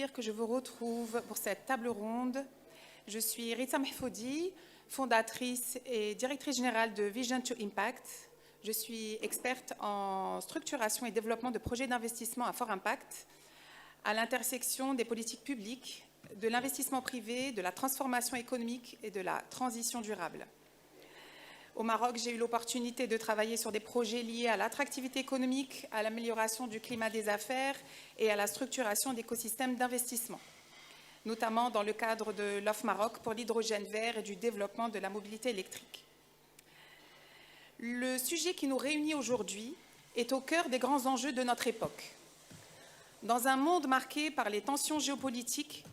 plaisir que je vous retrouve pour cette table ronde. Je suis Rita Mahfoudi, fondatrice et directrice générale de Vision to Impact. Je suis experte en structuration et développement de projets d'investissement à fort impact à l'intersection des politiques publiques, de l'investissement privé, de la transformation économique et de la transition durable. Au Maroc, j'ai eu l'opportunité de travailler sur des projets liés à l'attractivité économique, à l'amélioration du climat des affaires et à la structuration d'écosystèmes d'investissement, notamment dans le cadre de l'OFF Maroc pour l'hydrogène vert et du développement de la mobilité électrique. Le sujet qui nous réunit aujourd'hui est au cœur des grands enjeux de notre époque. Dans un monde marqué par les tensions géopolitiques,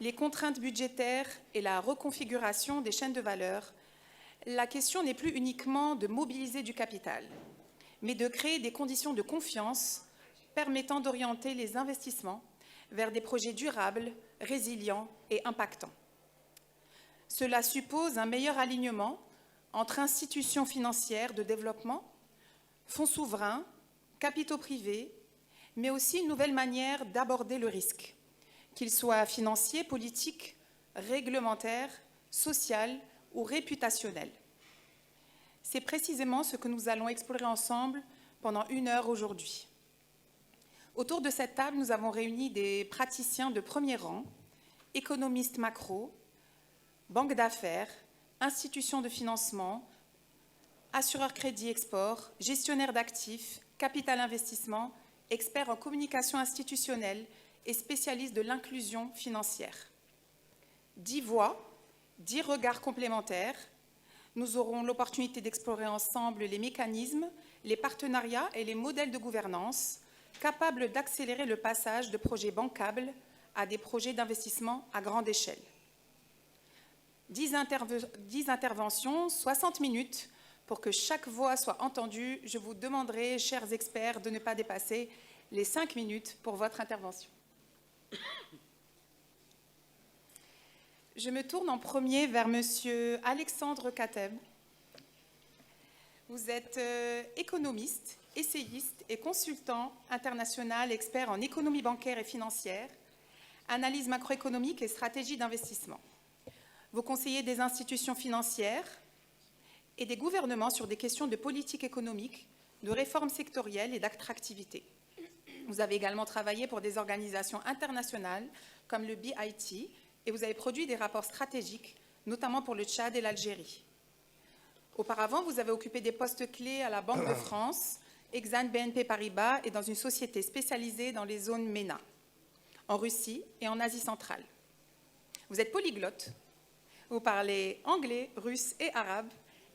les contraintes budgétaires et la reconfiguration des chaînes de valeur, la question n'est plus uniquement de mobiliser du capital, mais de créer des conditions de confiance permettant d'orienter les investissements vers des projets durables, résilients et impactants. Cela suppose un meilleur alignement entre institutions financières de développement, fonds souverains, capitaux privés, mais aussi une nouvelle manière d'aborder le risque, qu'il soit financier, politique, réglementaire, social ou réputationnel. C'est précisément ce que nous allons explorer ensemble pendant 1 heure aujourd'hui. Autour de cette table, nous avons réuni des praticiens de premier rang, économistes macro, banques d'affaires, institutions de financement, assureurs crédit-export, gestionnaires d'actifs, capital investissement, experts en communication institutionnelle et spécialistes de l'inclusion financière. 10 voix, 10 regards complémentaires. Nous aurons l'opportunité d'explorer ensemble les mécanismes, les partenariats et les modèles de gouvernance capables d'accélérer le passage de projets bancables à des projets d'investissement à grande échelle. 10 interventions, 60 minutes. Pour que chaque voix soit entendue, je vous demanderai, chers experts, de ne pas dépasser les 5 minutes pour votre intervention. Je me tourne en premier vers Monsieur Alexandre Kateb. Vous êtes économiste, essayiste et consultant international, expert en économie bancaire et financière, analyse macroéconomique et stratégie d'investissement. Vous conseillez des institutions financières et des gouvernements sur des questions de politique économique, de réforme sectorielle et d'attractivité. Vous avez également travaillé pour des organisations internationales comme le BIT, et vous avez produit des rapports stratégiques, notamment pour le Tchad et l'Algérie. Auparavant, vous avez occupé des postes clés à la Banque de France, Exane BNP Paribas et dans une société spécialisée dans les zones MENA, en Russie et en Asie centrale. Vous êtes polyglotte, vous parlez anglais, russe et arabe,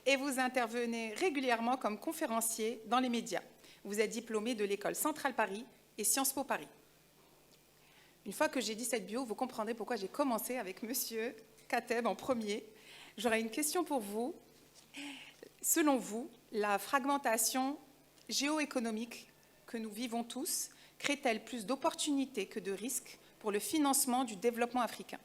et vous intervenez régulièrement comme conférencier dans les médias. Vous êtes diplômé de l'École Centrale Paris et Sciences Po Paris. Une fois que j'ai dit cette bio, vous comprendrez pourquoi j'ai commencé avec Monsieur Kateb en premier. J'aurais une question pour vous. Selon vous, la fragmentation géoéconomique que nous vivons tous crée-t-elle plus d'opportunités que de risques pour le financement du développement africain ?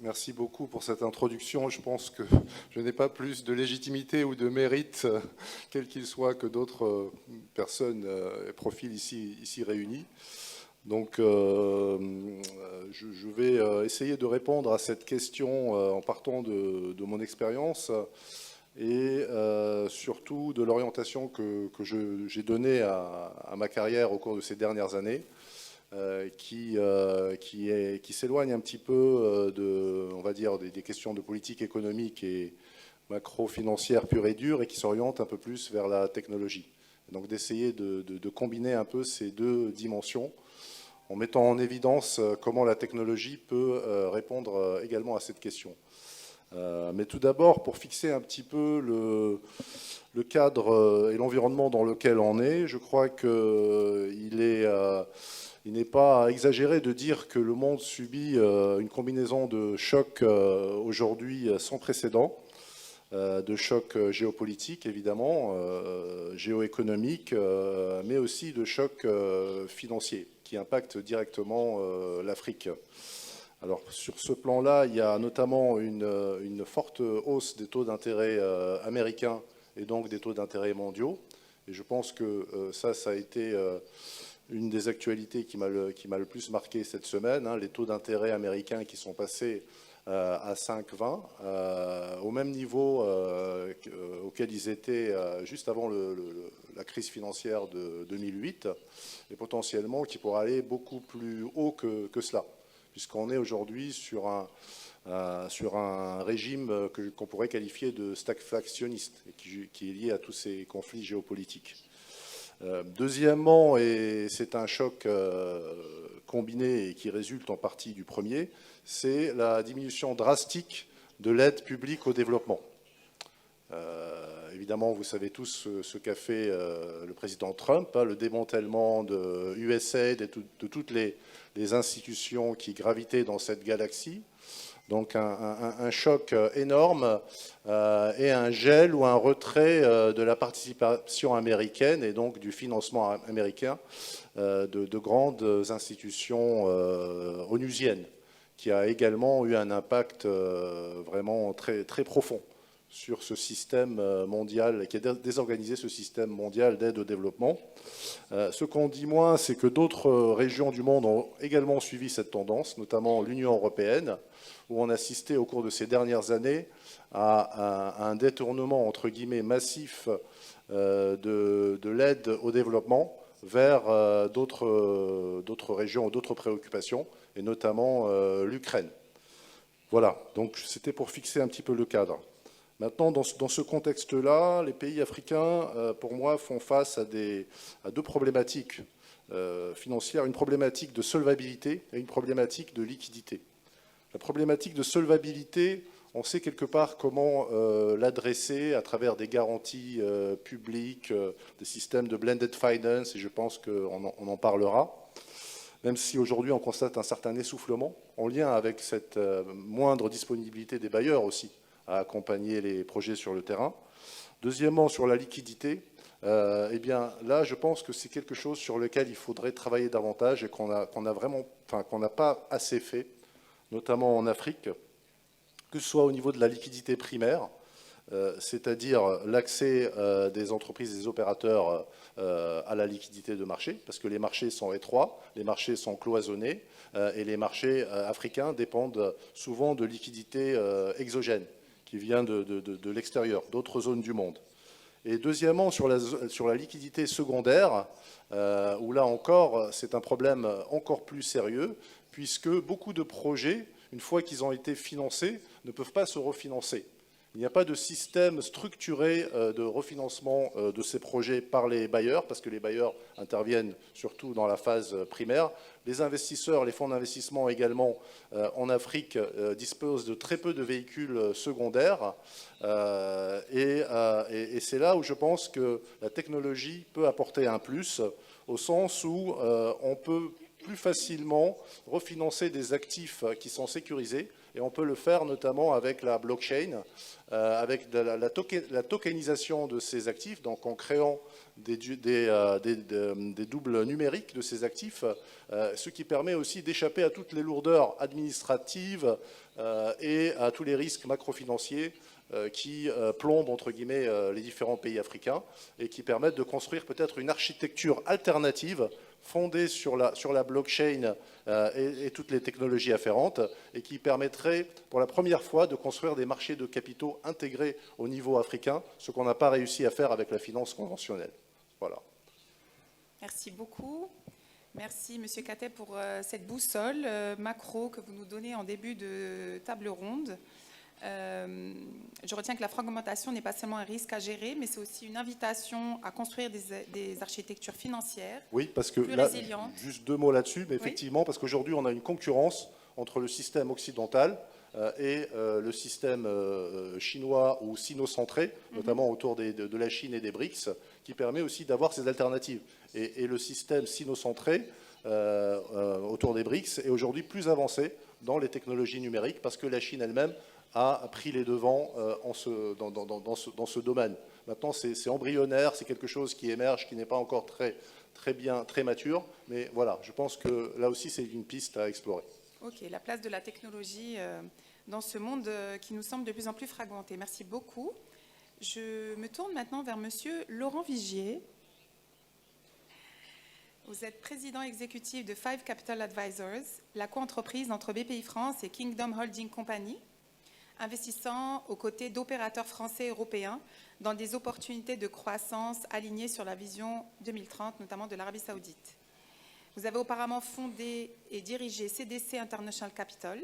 Merci beaucoup pour cette introduction. Je pense que je n'ai pas plus de légitimité ou de mérite, quel qu'il soit, que d'autres personnes et profils ici réunis. Donc, je vais essayer de répondre à cette question en partant de mon expérience et surtout de l'orientation que j'ai donnée à ma carrière au cours de ces dernières années. Qui s'éloigne un petit peu on va dire, des questions de politique économique et macro-financière pure et dure et qui s'oriente un peu plus vers la technologie. Donc d'essayer de combiner un peu ces deux dimensions en mettant en évidence comment la technologie peut répondre également à cette question. Mais tout d'abord, pour fixer un petit peu le cadre et l'environnement dans lequel on est, je crois qu'il n'est pas exagéré de dire que le monde subit une combinaison de chocs aujourd'hui sans précédent, de chocs géopolitiques évidemment, géoéconomiques, mais aussi de chocs financiers qui impactent directement l'Afrique. Alors sur ce plan-là, il y a notamment une forte hausse des taux d'intérêt américains et donc des taux d'intérêt mondiaux. Et je pense que ça a été une des actualités qui m'a le plus marqué cette semaine, hein, les taux d'intérêt américains qui sont passés à 5,20, au même niveau auquel ils étaient juste avant la crise financière de 2008, et potentiellement qui pourra aller beaucoup plus haut que cela, puisqu'on est aujourd'hui sur un régime qu'on pourrait qualifier de stagflationniste, et qui est lié à tous ces conflits géopolitiques. Deuxièmement, et c'est un choc combiné et qui résulte en partie du premier, c'est la diminution drastique de l'aide publique au développement. Évidemment, vous savez tous ce qu'a fait le président Trump, hein, le démantèlement de USAID et de toutes les institutions qui gravitaient dans cette galaxie. Donc un choc énorme et un gel ou un retrait de la participation américaine et donc du financement américain de grandes institutions onusiennes, qui a également eu un impact vraiment très, très profond sur ce système mondial, qui a désorganisé ce système mondial d'aide au développement. Ce qu'on dit moins, c'est que d'autres régions du monde ont également suivi cette tendance, notamment l'Union européenne, où on assistait au cours de ces dernières années à un détournement, entre guillemets, massif de l'aide au développement vers d'autres régions, d'autres préoccupations, et notamment l'Ukraine. Voilà, donc c'était pour fixer un petit peu le cadre. Maintenant, dans ce contexte-là, les pays africains, pour moi, font face à deux problématiques financières, une problématique de solvabilité et une problématique de liquidité. La problématique de solvabilité, on sait quelque part comment l'adresser à travers des garanties publiques, des systèmes de blended finance, et je pense qu'on en parlera, même si aujourd'hui on constate un certain essoufflement en lien avec cette moindre disponibilité des bailleurs aussi à accompagner les projets sur le terrain. Deuxièmement, sur la liquidité, eh bien là, je pense que c'est quelque chose sur lequel il faudrait travailler davantage et qu'on n'a pas assez fait, notamment en Afrique, que ce soit au niveau de la liquidité primaire, c'est-à-dire l'accès des entreprises et des opérateurs à la liquidité de marché, parce que les marchés sont étroits, les marchés sont cloisonnés, et les marchés africains dépendent souvent de liquidités exogènes, qui vient de l'extérieur, d'autres zones du monde. Et deuxièmement, sur la liquidité secondaire, où là encore, c'est un problème encore plus sérieux, puisque beaucoup de projets, une fois qu'ils ont été financés, ne peuvent pas se refinancer. Il n'y a pas de système structuré de refinancement de ces projets par les bailleurs, parce que les bailleurs interviennent surtout dans la phase primaire. Les investisseurs, les fonds d'investissement également en Afrique disposent de très peu de véhicules secondaires. Et c'est là où je pense que la technologie peut apporter un plus, au sens où on peut plus facilement refinancer des actifs qui sont sécurisés, et on peut le faire notamment avec la blockchain, avec la tokenisation de ces actifs, donc en créant des doubles numériques de ces actifs, ce qui permet aussi d'échapper à toutes les lourdeurs administratives et à tous les risques macrofinanciers qui plombent, entre guillemets, les différents pays africains, et qui permettent de construire peut-être une architecture alternative fondée sur la blockchain et toutes les technologies afférentes, et qui permettrait pour la première fois de construire des marchés de capitaux intégrés au niveau africain, ce qu'on n'a pas réussi à faire avec la finance conventionnelle. Voilà. Merci beaucoup. Merci, Monsieur Cattet, pour cette boussole macro que vous nous donnez en début de table ronde. Je retiens que la fragmentation n'est pas seulement un risque à gérer, mais c'est aussi une invitation à construire des architectures financières oui, parce que plus là, résilientes. Juste deux mots là-dessus, mais effectivement, oui. Parce qu'aujourd'hui, on a une concurrence entre le système occidental et le système chinois ou sino-centré, notamment autour de la Chine et des BRICS, qui permet aussi d'avoir ces alternatives. Et le système sino-centré autour des BRICS est aujourd'hui plus avancé dans les technologies numériques, parce que la Chine elle-même a pris les devants dans ce domaine. Maintenant, c'est embryonnaire, c'est quelque chose qui émerge, qui n'est pas encore très mature, mais voilà, je pense que là aussi, c'est une piste à explorer. Ok, la place de la technologie dans ce monde qui nous semble de plus en plus fragmenté. Merci beaucoup. Je me tourne maintenant vers Monsieur Laurent Vigier. Vous êtes président exécutif de Five Capital Advisors, la co-entreprise entre BPI France et Kingdom Holding Company, investissant aux côtés d'opérateurs français et européens dans des opportunités de croissance alignées sur la vision 2030, notamment de l'Arabie Saoudite. Vous avez auparavant fondé et dirigé CDC International Capital,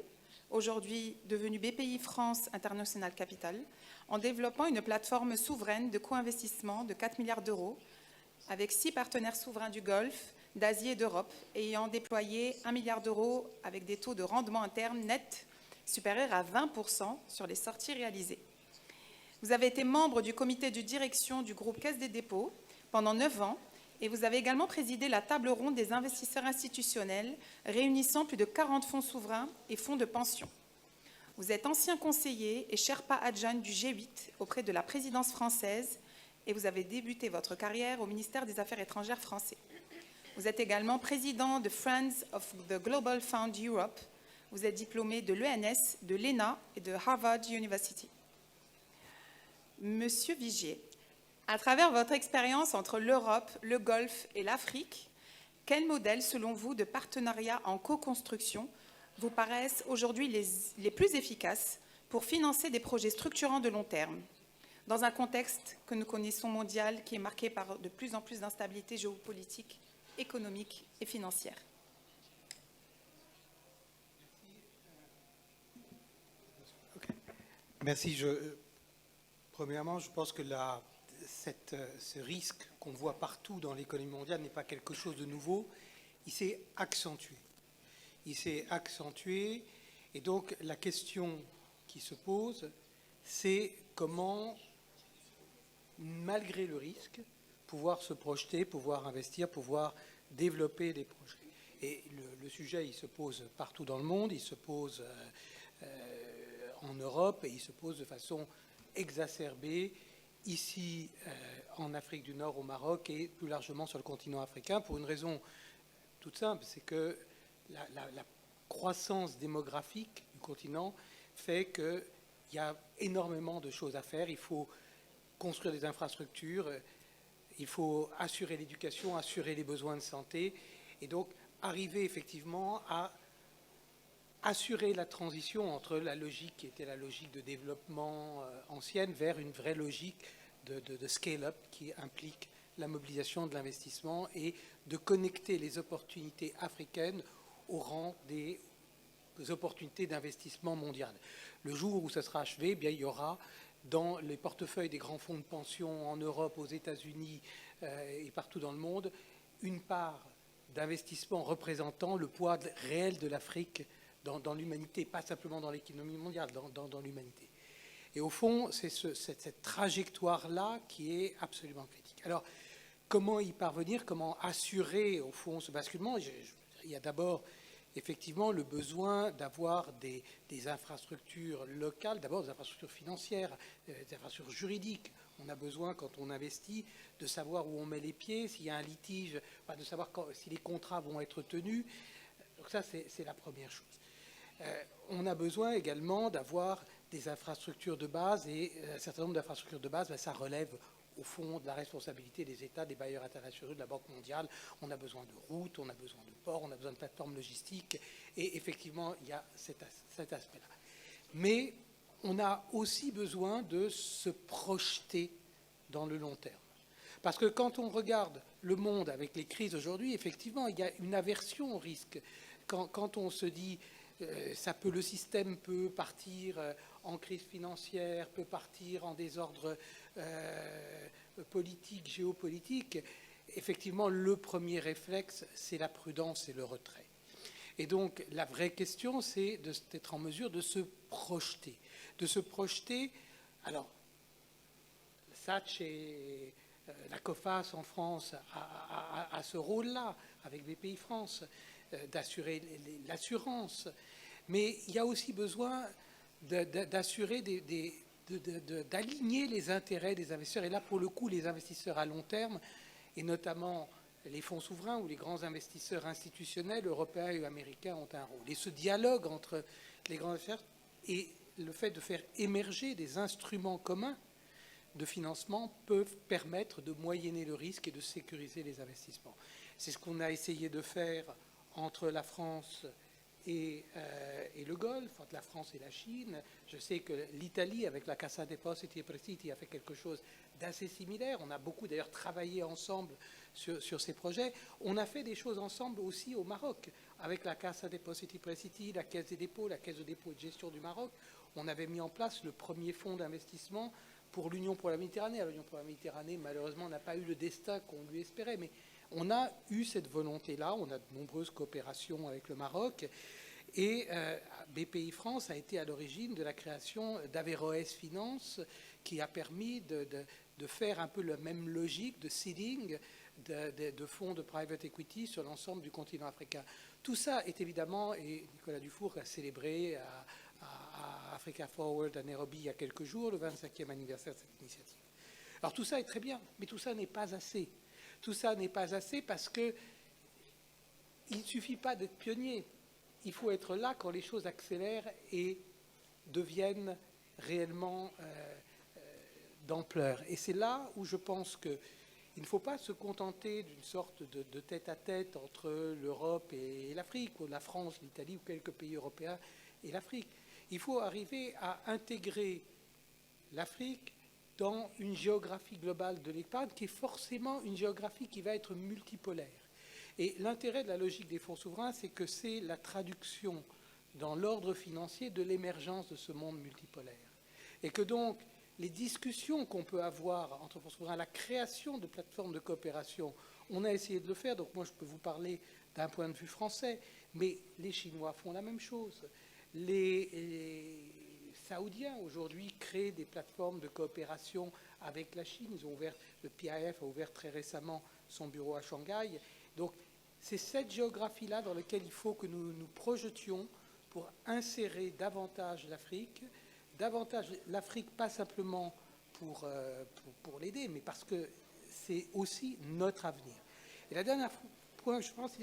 aujourd'hui devenu BPI France International Capital, en développant une plateforme souveraine de co-investissement de 4 milliards d'euros avec 6 partenaires souverains du Golfe, d'Asie et d'Europe, ayant déployé 1 milliard d'euros avec des taux de rendement interne net supérieurs à 20% sur les sorties réalisées. Vous avez été membre du comité de direction du groupe Caisse des dépôts pendant 9 ans et vous avez également présidé la table ronde des investisseurs institutionnels réunissant plus de 40 fonds souverains et fonds de pension. Vous êtes ancien conseiller et Sherpa adjoint du G8 auprès de la présidence française et vous avez débuté votre carrière au ministère des Affaires étrangères français. Vous êtes également président de Friends of the Global Fund Europe. Vous êtes diplômé de l'ENS, de l'ENA et de Harvard University. Monsieur Vigier, à travers votre expérience entre l'Europe, le Golfe et l'Afrique, quels modèles, selon vous, de partenariat en co-construction vous paraissent aujourd'hui les plus efficaces pour financer des projets structurants de long terme, dans un contexte que nous connaissons mondial qui est marqué par de plus en plus d'instabilité géopolitique, économique et financière? Merci. Premièrement, je pense que ce risque qu'on voit partout dans l'économie mondiale n'est pas quelque chose de nouveau. Il s'est accentué. Il s'est accentué. Et donc, la question qui se pose, c'est comment, malgré le risque, pouvoir se projeter, pouvoir investir, pouvoir développer des projets. Et le sujet, il se pose partout dans le monde, il se pose en Europe et il se pose de façon exacerbée ici en Afrique du Nord, au Maroc et plus largement sur le continent africain pour une raison toute simple, c'est que la croissance démographique du continent fait qu'il y a énormément de choses à faire. Il faut construire des infrastructures, il faut assurer l'éducation, assurer les besoins de santé et donc arriver effectivement à assurer la transition entre la logique qui était la logique de développement ancienne vers une vraie logique de scale-up qui implique la mobilisation de l'investissement et de connecter les opportunités africaines au rang des opportunités d'investissement mondial. Le jour où ça sera achevé, eh bien, il y aura dans les portefeuilles des grands fonds de pension en Europe, aux États-Unis et partout dans le monde, une part d'investissement représentant le poids réel de l'Afrique dans l'humanité, pas simplement dans l'économie mondiale, dans l'humanité. Et au fond, c'est cette trajectoire-là qui est absolument critique. Alors, comment y parvenir? Comment assurer, au fond, ce basculement? Il y a d'abord, effectivement, le besoin d'avoir des infrastructures locales, d'abord des infrastructures financières, des infrastructures juridiques. On a besoin, quand on investit, de savoir où on met les pieds, s'il y a un litige, de savoir si les contrats vont être tenus. Donc ça, c'est la première chose. On a besoin également d'avoir des infrastructures de base et un certain nombre d'infrastructures de base, ça relève au fond de la responsabilité des États, des bailleurs internationaux, de la Banque mondiale. On a besoin de routes, on a besoin de ports, on a besoin de plateformes logistiques et effectivement, il y a cet aspect-là. Mais on a aussi besoin de se projeter dans le long terme. Parce que quand on regarde le monde avec les crises aujourd'hui, effectivement, il y a une aversion au risque. Quand on se dit le système peut partir en crise financière, peut partir en désordre politique, géopolitique, effectivement, le premier réflexe, c'est la prudence et le retrait. Et donc, la vraie question, c'est d'être en mesure de se projeter. De se projeter, alors, Satch et la COFAS en France a ce rôle-là, avec BPI France, d'assurer l'assurance. Mais il y a aussi besoin d'assurer, d'aligner les intérêts des investisseurs. Et là, pour le coup, les investisseurs à long terme, et notamment les fonds souverains ou les grands investisseurs institutionnels européens et américains ont un rôle. Et ce dialogue entre les grands investisseurs et le fait de faire émerger des instruments communs de financement peuvent permettre de moyenner le risque et de sécuriser les investissements. C'est ce qu'on a essayé de faire entre la France et le Golfe, entre la France et la Chine. Je sais que l'Italie, avec la Cassa Depositi e Prestiti, a fait quelque chose d'assez similaire. On a beaucoup d'ailleurs travaillé ensemble sur ces projets. On a fait des choses ensemble aussi au Maroc, avec la Cassa Depositi e Prestiti, la Caisse des dépôts, la Caisse de dépôt et de gestion du Maroc. On avait mis en place le premier fonds d'investissement pour l'Union pour la Méditerranée. Alors, l'Union pour la Méditerranée, malheureusement, n'a pas eu le destin qu'on lui espérait, mais on a eu cette volonté-là. On a de nombreuses coopérations avec le Maroc. Et BPI France a été à l'origine de la création d'Averroès Finance, qui a permis de faire un peu la même logique de seeding de fonds de private equity sur l'ensemble du continent africain. Tout ça est évidemment, et Nicolas Dufour a célébré à Africa Forward à Nairobi il y a quelques jours, le 25e anniversaire de cette initiative. Alors tout ça est très bien, mais tout ça n'est pas assez. Tout ça n'est pas assez parce qu'il ne suffit pas d'être pionnier. Il faut être là quand les choses accélèrent et deviennent réellement d'ampleur. Et c'est là où je pense qu'il ne faut pas se contenter d'une sorte de tête-à-tête entre l'Europe et l'Afrique, ou la France, l'Italie, ou quelques pays européens et l'Afrique. Il faut arriver à intégrer l'Afrique dans une géographie globale de l'épargne qui est forcément une géographie qui va être multipolaire. Et l'intérêt de la logique des fonds souverains, c'est que c'est la traduction dans l'ordre financier de l'émergence de ce monde multipolaire. Et que donc, les discussions qu'on peut avoir entre fonds souverains, la création de plateformes de coopération, on a essayé de le faire. Donc moi, je peux vous parler d'un point de vue français, mais les Chinois font la même chose. Les Saoudiens, aujourd'hui, créent des plateformes de coopération avec la Chine. Ils ont ouvert, le PIF a ouvert très récemment son bureau à Shanghai. Donc, c'est cette géographie-là dans laquelle il faut que nous nous projetions pour insérer davantage l'Afrique. Davantage l'Afrique, pas simplement pour l'aider, mais parce que c'est aussi notre avenir. Et la dernière point, je pense,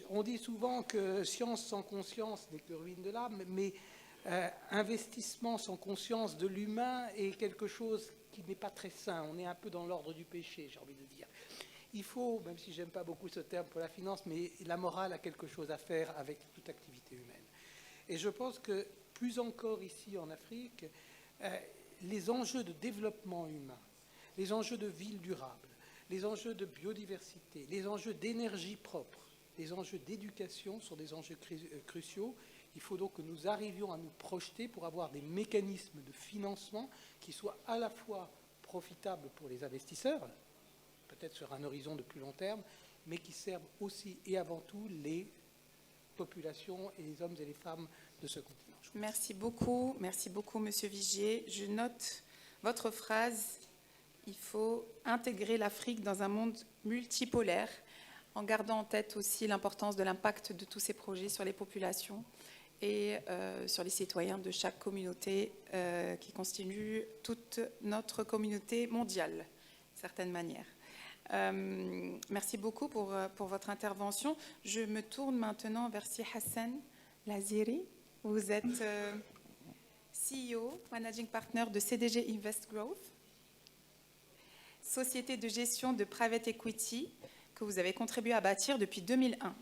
on dit souvent que science sans conscience n'est que ruine de l'âme, mais investissement sans conscience de l'humain est quelque chose qui n'est pas très sain. On est un peu dans l'ordre du péché, j'ai envie de dire. Il faut, même si j'aime pas beaucoup ce terme pour la finance, mais la morale a quelque chose à faire avec toute activité humaine. Et je pense que plus encore ici en Afrique, les enjeux de développement humain, les enjeux de ville durable, les enjeux de biodiversité, les enjeux d'énergie propre, les enjeux d'éducation sont des enjeux cruciaux. Il faut donc que nous arrivions à nous projeter pour avoir des mécanismes de financement qui soient à la fois profitables pour les investisseurs, peut-être sur un horizon de plus long terme, mais qui servent aussi et avant tout les populations et les hommes et les femmes de ce continent. Merci beaucoup, Monsieur Vigier. Je note votre phrase, il faut intégrer l'Afrique dans un monde multipolaire, en gardant en tête aussi l'importance de l'impact de tous ces projets sur les populations et sur les citoyens de chaque communauté qui constitue toute notre communauté mondiale, d'une certaine manière. Merci beaucoup pour votre intervention. Je me tourne maintenant vers Si Hassan Laziri. Vous êtes CEO, Managing Partner de CDG Invest Growth, société de gestion de private equity que vous avez contribué à bâtir depuis 2001.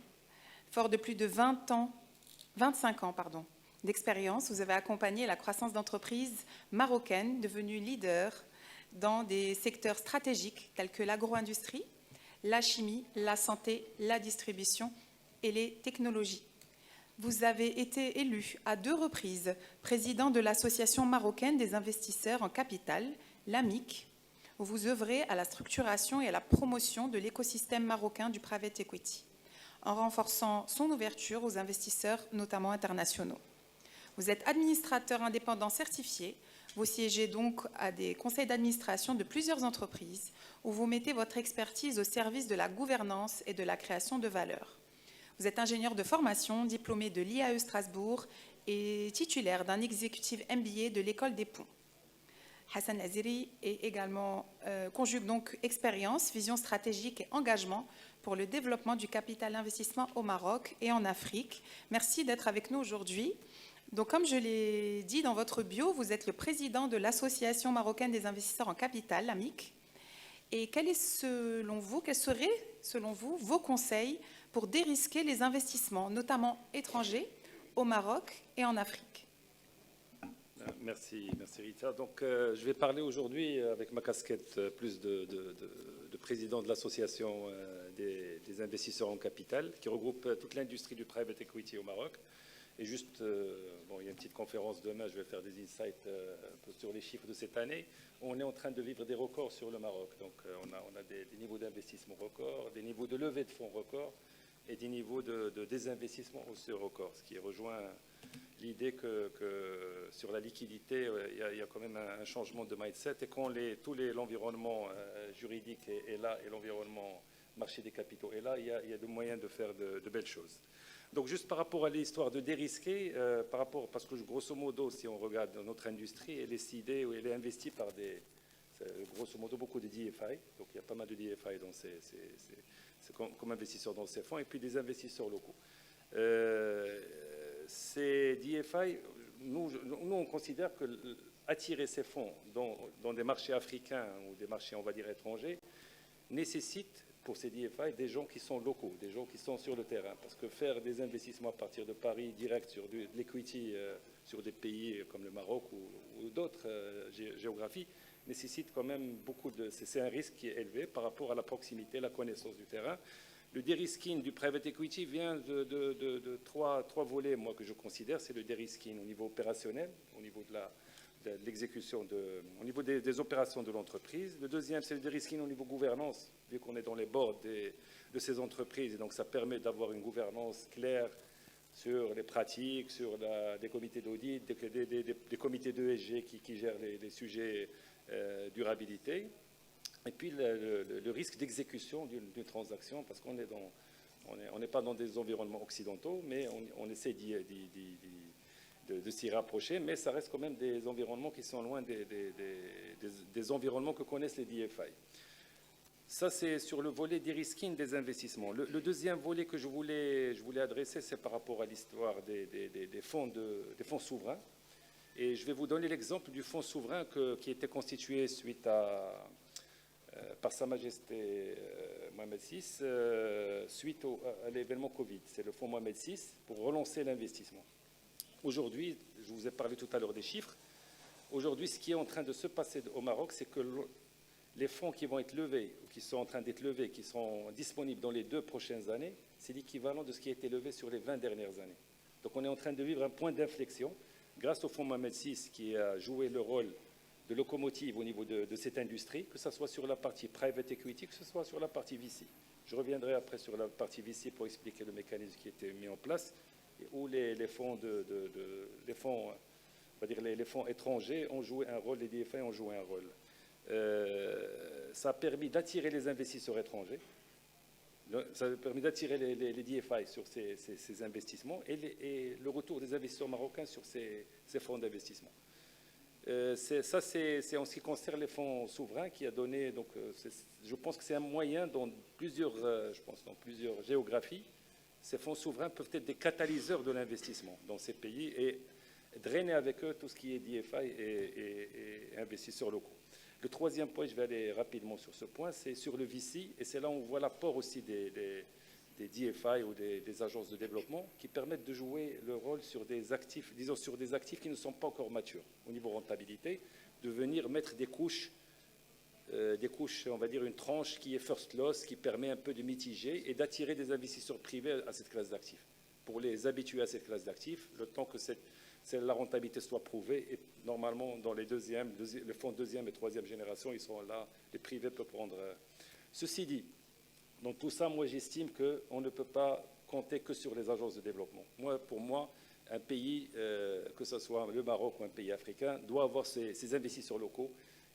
Fort de plus de 25 ans d'expérience, vous avez accompagné la croissance d'entreprises marocaines devenues leaders dans des secteurs stratégiques tels que l'agro-industrie, la chimie, la santé, la distribution et les technologies. Vous avez été élu à 2 reprises président de l'Association marocaine des investisseurs en capital, l'AMIC, où vous œuvrez à la structuration et à la promotion de l'écosystème marocain du private equity, en renforçant son ouverture aux investisseurs, notamment internationaux. Vous êtes administrateur indépendant certifié. Vous siégez donc à des conseils d'administration de plusieurs entreprises où vous mettez votre expertise au service de la gouvernance et de la création de valeur. Vous êtes ingénieur de formation, diplômé de l'IAE Strasbourg et titulaire d'un executive MBA de l'École des Ponts. Hassan Laziri est également, conjugue donc expérience, vision stratégique et engagement pour le développement du capital investissement au Maroc et en Afrique. Merci d'être avec nous aujourd'hui. Donc, comme je l'ai dit dans votre bio, vous êtes le président de l'Association marocaine des investisseurs en capital, l'AMIC. Et quel est, selon vous, quel serait, selon vous, vos conseils pour dérisquer les investissements, notamment étrangers, au Maroc et en Afrique? Merci Rita. Donc, je vais parler aujourd'hui avec ma casquette plus de président de l'association des investisseurs en capital, qui regroupe toute l'industrie du private equity au Maroc. Et juste, bon, il y a une petite conférence demain, je vais faire des insights un peu sur les chiffres de cette année. On est en train de vivre des records sur le Maroc. Donc, on a des niveaux d'investissement records, des niveaux de levée de fonds records et des niveaux de désinvestissement aussi records, ce qui rejoint l'idée que sur la liquidité, il y a quand même un changement de mindset et quand l'environnement juridique est là et l'environnement marché des capitaux est là, il y a de moyens de faire de belles choses. Donc juste par rapport à l'histoire de dérisquer, parce que grosso modo, si on regarde notre industrie, elle est sidée ou elle est investie par grosso modo beaucoup de DFI, donc il y a pas mal de DFI comme investisseurs dans ces fonds et puis des investisseurs locaux. Ces DFI, nous on considère que attirer ces fonds dans des marchés africains ou des marchés, on va dire, étrangers, nécessite pour ces DFI des gens qui sont locaux, des gens qui sont sur le terrain. Parce que faire des investissements à partir de Paris, direct sur de l'equity, sur des pays comme le Maroc ou d'autres géographies, nécessite quand même c'est un risque qui est élevé par rapport à la proximité, la connaissance du terrain. Le dérisking du private equity vient de trois volets, moi, que je considère. C'est le dérisking au niveau opérationnel, au niveau de l'exécution, au niveau des opérations de l'entreprise. Le deuxième, c'est le dérisking au niveau gouvernance, vu qu'on est dans les boards de ces entreprises. Et donc, ça permet d'avoir une gouvernance claire sur les pratiques, sur des comités d'audit, des comités d'ESG qui gèrent les sujets durabilité. Et puis le risque d'exécution d'une transaction, parce qu'on n'est pas dans des environnements occidentaux, mais on essaie de s'y rapprocher, mais ça reste quand même des environnements qui sont loin des environnements que connaissent les DFI. Ça, c'est sur le volet de-risking des investissements. Le deuxième volet que je voulais adresser, c'est par rapport à l'histoire des fonds souverains. Et je vais vous donner l'exemple du fonds souverain qui était constitué par Sa Majesté Mohamed VI suite à l'événement Covid. C'est le fonds Mohamed VI pour relancer l'investissement. Aujourd'hui, je vous ai parlé tout à l'heure des chiffres. Aujourd'hui, ce qui est en train de se passer au Maroc, c'est que les fonds qui vont être levés, ou qui sont en train d'être levés, qui seront disponibles dans les 2 prochaines années, c'est l'équivalent de ce qui a été levé sur les 20 dernières années. Donc on est en train de vivre un point d'inflexion grâce au fonds Mohamed VI qui a joué le rôle de locomotive au niveau de cette industrie, que ce soit sur la partie private equity, que ce soit sur la partie VC. Je reviendrai après sur la partie VC pour expliquer le mécanisme qui a été mis en place, et où les fonds étrangers ont joué un rôle, les DFI ont joué un rôle. Ça a permis d'attirer les investisseurs étrangers, ça a permis d'attirer les DFI sur ces investissements et le retour des investisseurs marocains sur ces fonds d'investissement. C'est en ce qui concerne les fonds souverains qui a donné, donc, je pense que c'est un moyen dans plusieurs géographies. Ces fonds souverains peuvent être des catalyseurs de l'investissement dans ces pays et drainer avec eux tout ce qui est DFI et investisseurs locaux. Le troisième point, je vais aller rapidement sur ce point, c'est sur le VC, et c'est là où on voit l'apport aussi des DFI ou des agences de développement qui permettent de jouer le rôle sur des actifs, disons sur des actifs qui ne sont pas encore matures au niveau rentabilité, de venir mettre des couches, on va dire une tranche qui est first loss, qui permet un peu de mitiger et d'attirer des investisseurs privés à cette classe d'actifs, pour les habituer à cette classe d'actifs, le temps que la rentabilité soit prouvée. Et normalement, dans les fonds deuxième et troisième génération, ils sont là, les privés peuvent prendre. Ceci dit, dans tout ça, moi, j'estime qu'on ne peut pas compter que sur les agences de développement. Pour moi, un pays, que ce soit le Maroc ou un pays africain, doit avoir ses investisseurs locaux.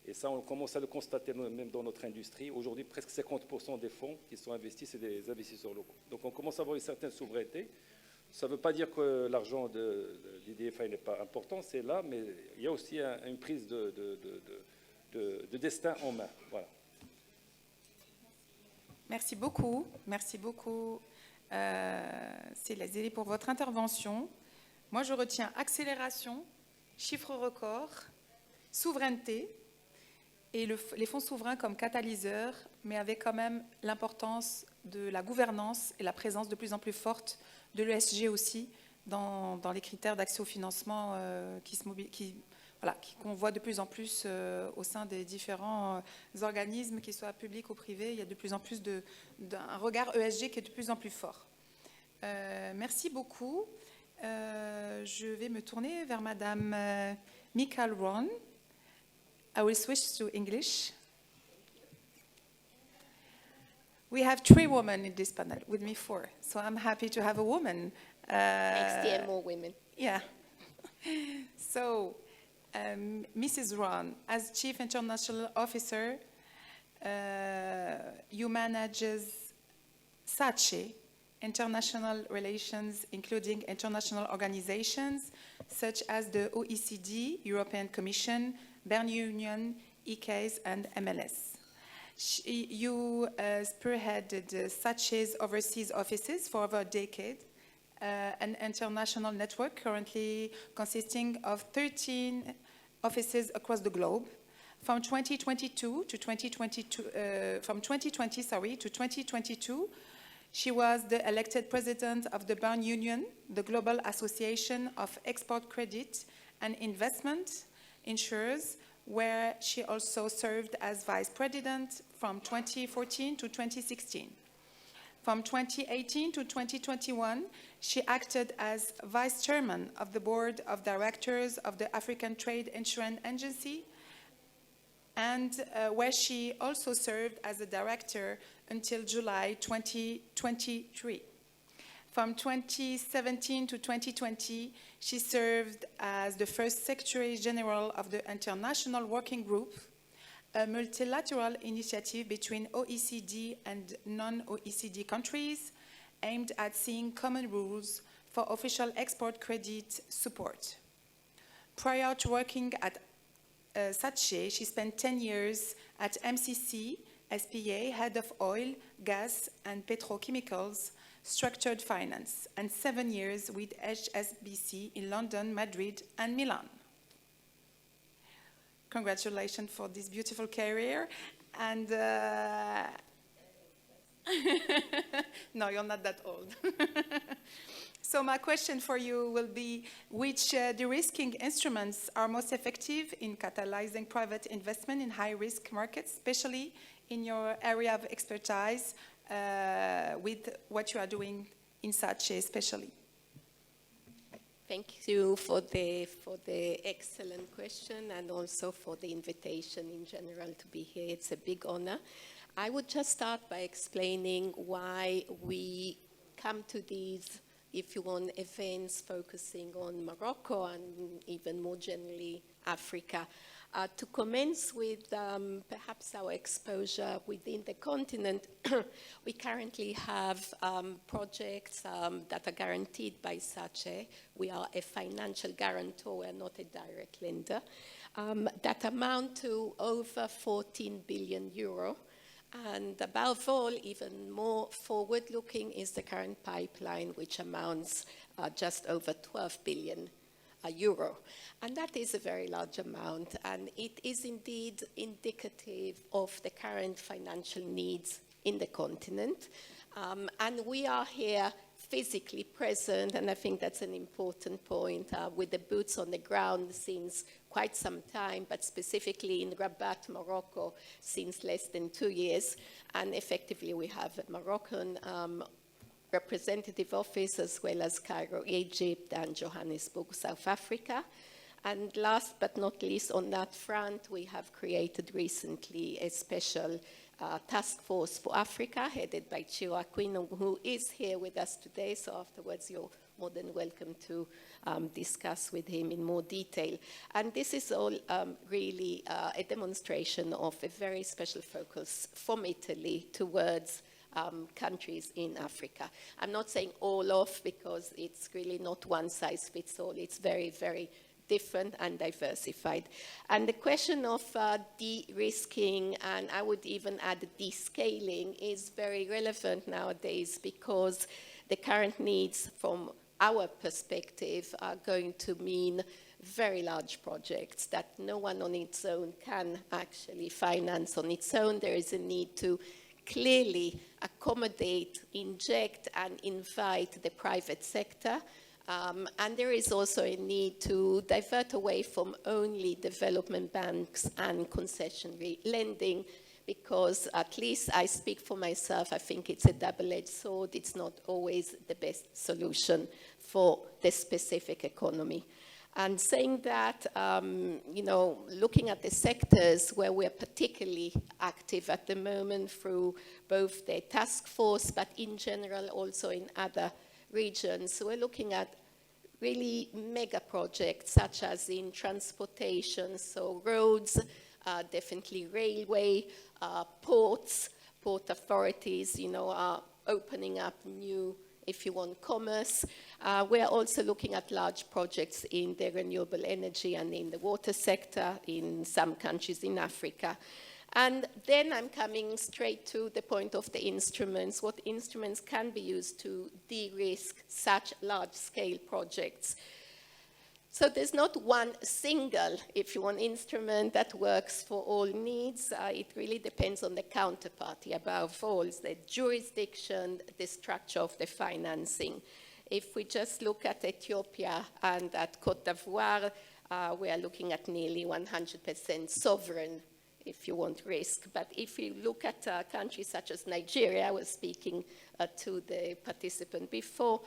Et ça, on commence à le constater même dans notre industrie. Aujourd'hui, presque 50% des fonds qui sont investis, c'est des investisseurs locaux. Donc, on commence à avoir une certaine souveraineté. Ça ne veut pas dire que l'argent des DFI n'est pas important, c'est là, mais il y a aussi une prise de destin en main. Voilà. Merci beaucoup. Merci beaucoup, Céline, pour votre intervention. Moi, je retiens accélération, chiffre record, souveraineté et les fonds souverains comme catalyseurs mais avec quand même l'importance de la gouvernance et la présence de plus en plus forte de l'ESG aussi dans les critères d'accès au financement qu'on voit de plus en plus au sein des différents organismes, qu'ils soient publics ou privés. Il y a de plus en plus un regard ESG qui est de plus en plus fort. Merci beaucoup. Je vais me tourner vers Madame Michael Ron. I will switch to English. We have 3 women in this panel, with me 4, so I'm happy to have a woman. Next year, more women. Yeah. So, Mrs. Ron, as Chief International Officer, you manage SACE, international relations, including international organizations such as the OECD, European Commission, Bern Union, ECAS, and MLS. You spearheaded SACE's overseas offices for over a decade, an international network currently consisting of 13 offices across the globe. From 2020 to 2022, she was the elected president of the Bern Union, the global association of export credit and investment insurers, where she also served as vice president from 2014 to 2016. From 2018 to 2021, she acted as vice chairman of the board of directors of the African Trade Insurance Agency, and where she also served as a director until July 2023. From 2017 to 2020, she served as the first Secretary General of the International Working Group, a multilateral initiative between OECD and non-OECD countries aimed at seeing common rules for official export credit support. Prior to working at SACE, she spent 10 years at MCC, SPA, head of oil, gas, and petrochemicals, structured finance, and 7 years with HSBC in London, Madrid, and Milan. Congratulations for this beautiful career. And no, you're not that old. So my question for you will be, which de-risking instruments are most effective in catalyzing private investment in high-risk markets, especially in your area of expertise with what you are doing in SACE especially? Thank you for the excellent question and also for the invitation in general to be here. It's a big honor. I would just start by explaining why we come to these, if you want, events focusing on Morocco and even more generally Africa. To commence with perhaps our exposure within the continent, we currently have projects that are guaranteed by SACE. We are a financial guarantor, we are not a direct lender, that amount to over 14 billion euro. And above all, even more forward-looking is the current pipeline, which amounts just over 12 billion euro. And that is a very large amount, and it is indeed indicative of the current financial needs in the continent. And we are here physically present, and I think that's an important point, with the boots on the ground since quite some time, but specifically in Rabat, Morocco, since less than 2 years. And effectively, we have a Moroccan representative office as well as Cairo, Egypt, and Johannesburg, South Africa. And last but not least, on that front, we have created recently a special task force for Africa, headed by Chio Aquino, who is here with us today. So afterwards, you're more than welcome to discuss with him in more detail. And this is all really a demonstration of a very special focus from Italy towards countries in Africa. I'm not saying all of, because it's really not one size fits all. It's very, very different and diversified. And the question of de-risking, and I would even add de-scaling, is very relevant nowadays, because the current needs from our perspective are going to mean very large projects that no one on its own can actually finance on its own. There is a need to clearly accommodate, inject, and invite the private sector. And there is also a need to divert away from only development banks and concessionary lending, because at least I speak for myself, I think it's a double-edged sword. It's not always the best solution for the specific economy. And saying that, looking at the sectors where we're particularly active at the moment through both the task force, but in general also in other regions, so we're looking at really mega projects such as in transportation, so roads, definitely railway, ports, port authorities, are opening up new, if you want, commerce. We're also looking at large projects in the renewable energy and in the water sector in some countries in Africa. And then I'm coming straight to the point of the instruments. What instruments can be used to de-risk such large-scale projects? So there's not one single, if you want, instrument that works for all needs. It really depends on the counterparty, above all, the jurisdiction, the structure of the financing. If we just look at Ethiopia and at Côte d'Ivoire, we are looking at nearly 100% sovereign, if you want, risk. But if you look at countries such as Nigeria, I was speaking to the participant before,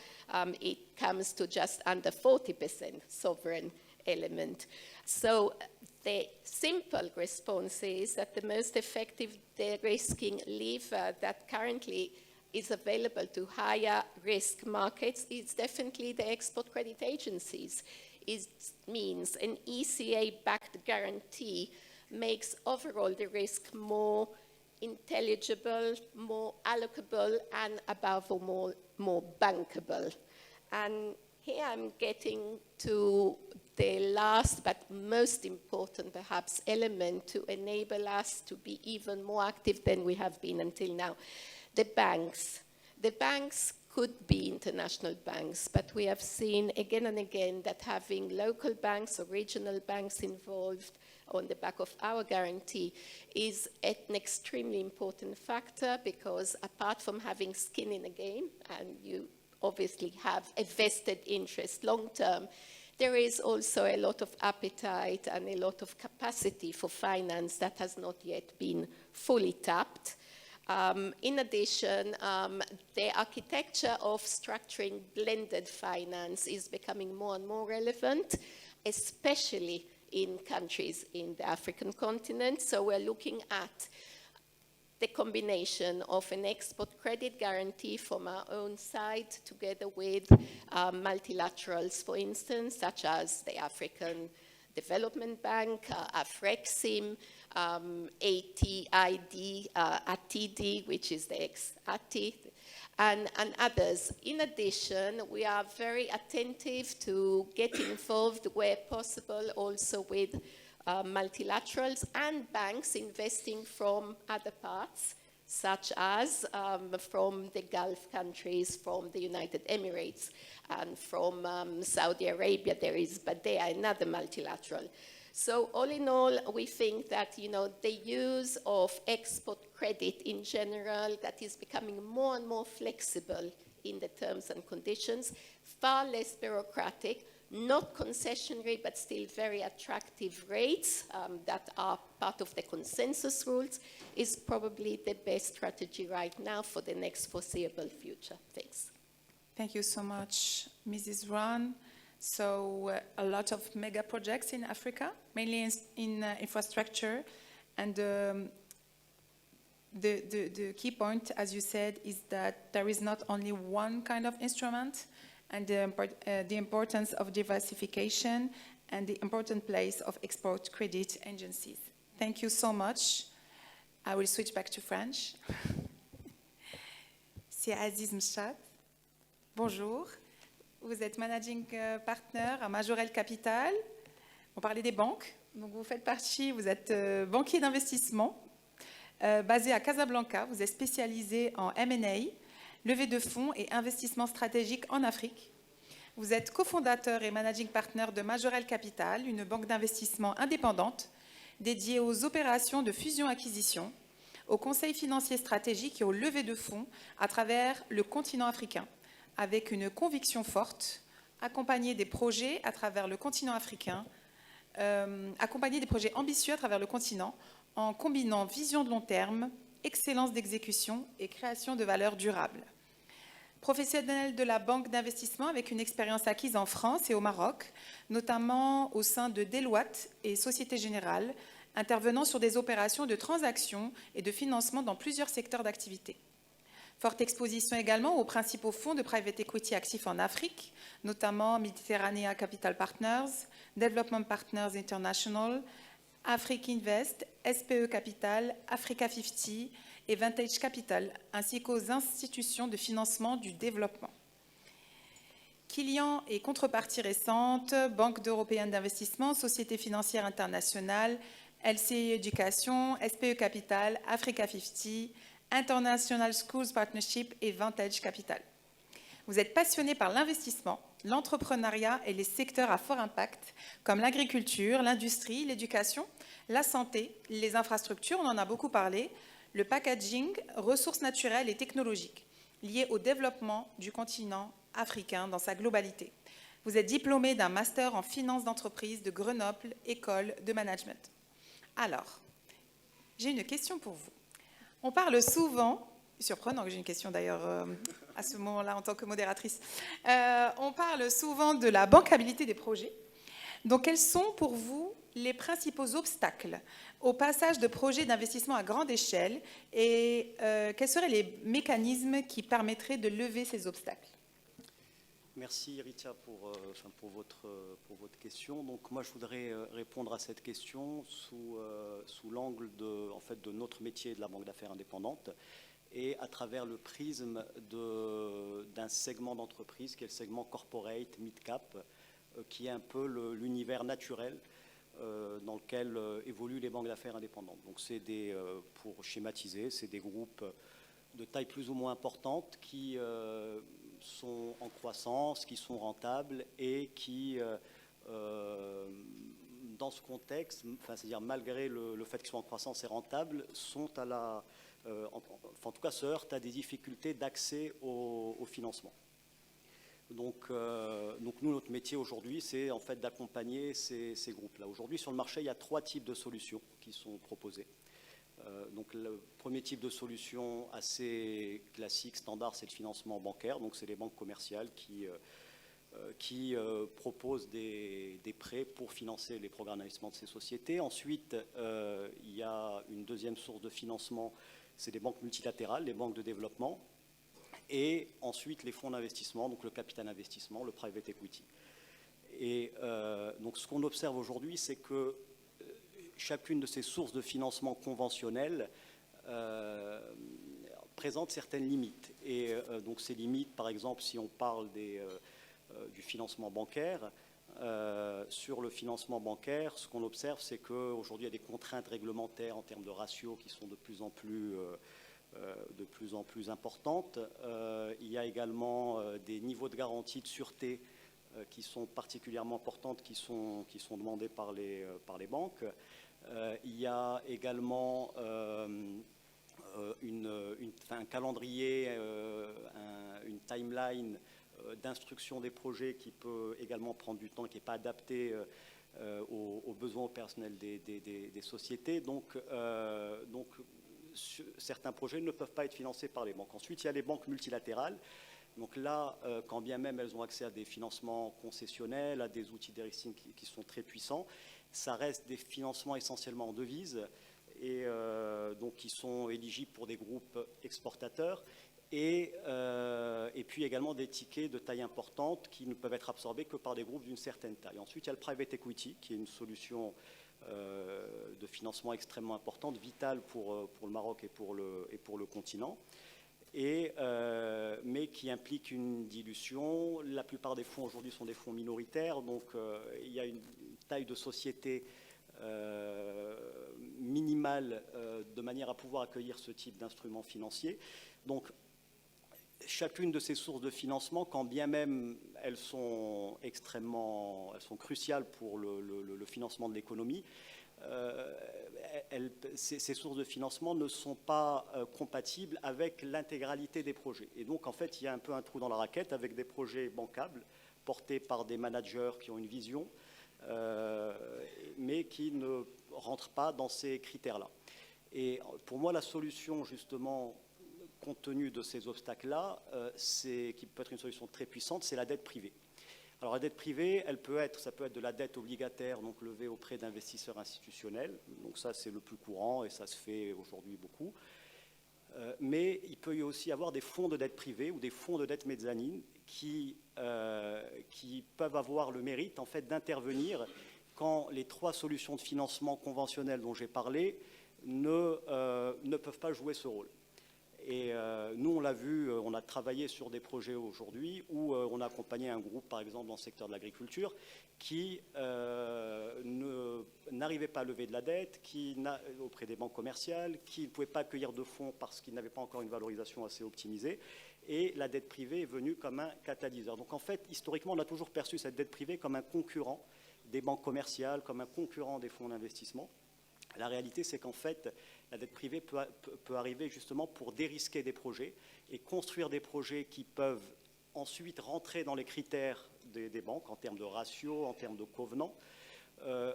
it comes to just under 40% sovereign element. So the simple response is that the most effective de-risking lever that currently is available to higher risk markets is definitely the export credit agencies. It means an ECA-backed guarantee makes overall the risk more intelligible, more allocable, and above all, more bankable. And here I'm getting to the last but most important, perhaps, element to enable us to be even more active than we have been until now. The banks. The banks could be international banks, but we have seen again and again that having local banks or regional banks involved on the back of our guarantee is an extremely important factor, because apart from having skin in the game, and you obviously have a vested interest long term, there is also a lot of appetite and a lot of capacity for finance that has not yet been fully tapped. In addition, the architecture of structuring blended finance is becoming more and more relevant, especially in countries in the African continent. So we're looking at the combination of an export credit guarantee from our own side together with multilaterals, for instance, such as the African Development Bank, AFREXIM, ATID, ATID, which is the ex-ATI, and others. In addition, we are very attentive to get involved where possible also with multilaterals and banks investing from other parts, such as from the Gulf countries, from the United Emirates, and from Saudi Arabia. There is Badea, another multilateral. So all in all, we think that, the use of export credit in general, that is becoming more and more flexible in the terms and conditions, far less bureaucratic, not concessionary, but still very attractive rates that are part of the consensus rules, is probably the best strategy right now for the next foreseeable future. Thanks. Thank you so much, Mrs. Ron. So a lot of mega projects in Africa, mainly in infrastructure. And the key point, as you said, is that there is not only one kind of instrument, and the importance of diversification and the important place of export credit agencies. Thank you so much. I will switch back to French. C'est Aziz Mchat. Bonjour. Vous êtes managing partner à Majorel Capital. On parlait des banques. Donc vous faites partie, vous êtes banquier d'investissement basé à Casablanca. Vous êtes spécialisé en M&A, levée de fonds et investissement stratégique en Afrique. Vous êtes cofondateur et managing partner de Majorel Capital, une banque d'investissement indépendante dédiée aux opérations de fusion-acquisition, au conseil financier stratégique et aux levées de fonds à travers le continent africain, avec une conviction forte, accompagner des projets à travers le continent africain, accompagner des projets ambitieux à travers le continent, en combinant vision de long terme, excellence d'exécution et création de valeur durable. Professionnel de la banque d'investissement avec une expérience acquise en France et au Maroc, notamment au sein de Deloitte et Société Générale, intervenant sur des opérations de transactions et de financement dans plusieurs secteurs d'activité. Forte exposition également aux principaux fonds de private equity actifs en Afrique, notamment Mediterranean Capital Partners, Development Partners International, Afrique Invest, SPE Capital, Africa 50 et Vantage Capital, ainsi qu'aux institutions de financement du développement. Clients et contreparties récentes, Banque européenne d'investissement, Société financière internationale, LCI Éducation, SPE Capital, Africa 50, International Schools Partnership et Vantage Capital. Vous êtes passionné par l'investissement, l'entrepreneuriat et les secteurs à fort impact, comme l'agriculture, l'industrie, l'éducation, la santé, les infrastructures, on en a beaucoup parlé, le packaging, ressources naturelles et technologiques, liées au développement du continent africain dans sa globalité. Vous êtes diplômé d'un master en finance d'entreprise de Grenoble, école de management. Alors, j'ai une question pour vous. On parle souvent, surprenant que j'ai une question d'ailleurs à ce moment-là en tant que modératrice, on parle souvent de la bancabilité des projets. Donc, quels sont pour vous les principaux obstacles au passage de projets d'investissement à grande échelle et quels seraient les mécanismes qui permettraient de lever ces obstacles? Merci Ritia pour votre question. Donc moi je voudrais répondre à cette question sous l'angle de notre métier de la banque d'affaires indépendante et à travers le prisme d'un segment d'entreprise qui est le segment corporate mid-cap, qui est un peu l'univers naturel dans lequel évoluent les banques d'affaires indépendantes. Donc c'est pour schématiser, c'est des groupes de taille plus ou moins importante qui sont en croissance, qui sont rentables et qui, dans ce contexte, c'est-à-dire malgré le fait qu'ils soient en croissance et rentables, sont en tout cas se heurtent à des difficultés d'accès au financement. Donc nous, notre métier aujourd'hui, c'est en fait d'accompagner ces groupes-là. Aujourd'hui, sur le marché, il y a 3 types de solutions qui sont proposées. Donc le premier type de solution assez classique, standard, c'est le financement bancaire. Donc c'est les banques commerciales qui proposent des prêts pour financer les programmes d'investissement de ces sociétés. Ensuite, il y a une deuxième source de financement, c'est les banques multilatérales, les banques de développement. Et ensuite, les fonds d'investissement, donc le capital investissement, le private equity. Et donc ce qu'on observe aujourd'hui, c'est que chacune de ces sources de financement conventionnelles présente certaines limites. Et donc ces limites, par exemple, si on parle du financement bancaire, sur le financement bancaire, ce qu'on observe, c'est qu'aujourd'hui, il y a des contraintes réglementaires en termes de ratios qui sont de plus en plus importantes. Il y a également des niveaux de garantie de sûreté qui sont particulièrement importantes, qui sont demandées par les banques. Il y a également un calendrier, une timeline d'instruction des projets qui peut également prendre du temps, qui n'est pas adapté aux besoins personnels des sociétés. Donc, certains projets ne peuvent pas être financés par les banques. Ensuite, il y a les banques multilatérales. Donc là, quand bien même elles ont accès à des financements concessionnels, à des outils d'héritier qui sont très puissants, ça reste des financements essentiellement en devises et donc qui sont éligibles pour des groupes exportateurs et puis également des tickets de taille importante qui ne peuvent être absorbés que par des groupes d'une certaine taille. Ensuite, il y a le private equity qui est une solution de financement extrêmement importante, vitale pour le Maroc et pour le continent. Mais qui implique une dilution. La plupart des fonds aujourd'hui sont des fonds minoritaires, donc il y a une taille de société minimale de manière à pouvoir accueillir ce type d'instruments financiers. Donc chacune de ces sources de financement, quand bien même elles sont cruciales pour le financement de l'économie, ces sources de financement ne sont pas compatibles avec l'intégralité des projets. Et donc, en fait, il y a un peu un trou dans la raquette avec des projets bancables portés par des managers qui ont une vision, mais qui ne rentrent pas dans ces critères-là. Et pour moi, la solution, justement, compte tenu de ces obstacles-là, qui peut être une solution très puissante, c'est la dette privée. Alors la dette privée, ça peut être de la dette obligataire, donc levée auprès d'investisseurs institutionnels. Donc ça, c'est le plus courant et ça se fait aujourd'hui beaucoup. Mais il peut y aussi avoir des fonds de dette privée ou des fonds de dette mezzanine qui peuvent avoir le mérite, en fait, d'intervenir quand les 3 solutions de financement conventionnelles dont j'ai parlé ne peuvent pas jouer ce rôle. Et nous, on l'a vu, on a travaillé sur des projets aujourd'hui où on a accompagné un groupe, par exemple, dans le secteur de l'agriculture, qui n'arrivait pas à lever de la dette, auprès des banques commerciales, qui ne pouvait pas accueillir de fonds parce qu'il n'avait pas encore une valorisation assez optimisée. Et la dette privée est venue comme un catalyseur. Donc, en fait, historiquement, on a toujours perçu cette dette privée comme un concurrent des banques commerciales, comme un concurrent des fonds d'investissement. La réalité, c'est qu'en fait, la dette privée peut arriver justement pour dérisquer des projets et construire des projets qui peuvent ensuite rentrer dans les critères des banques en termes de ratio, en termes de covenants,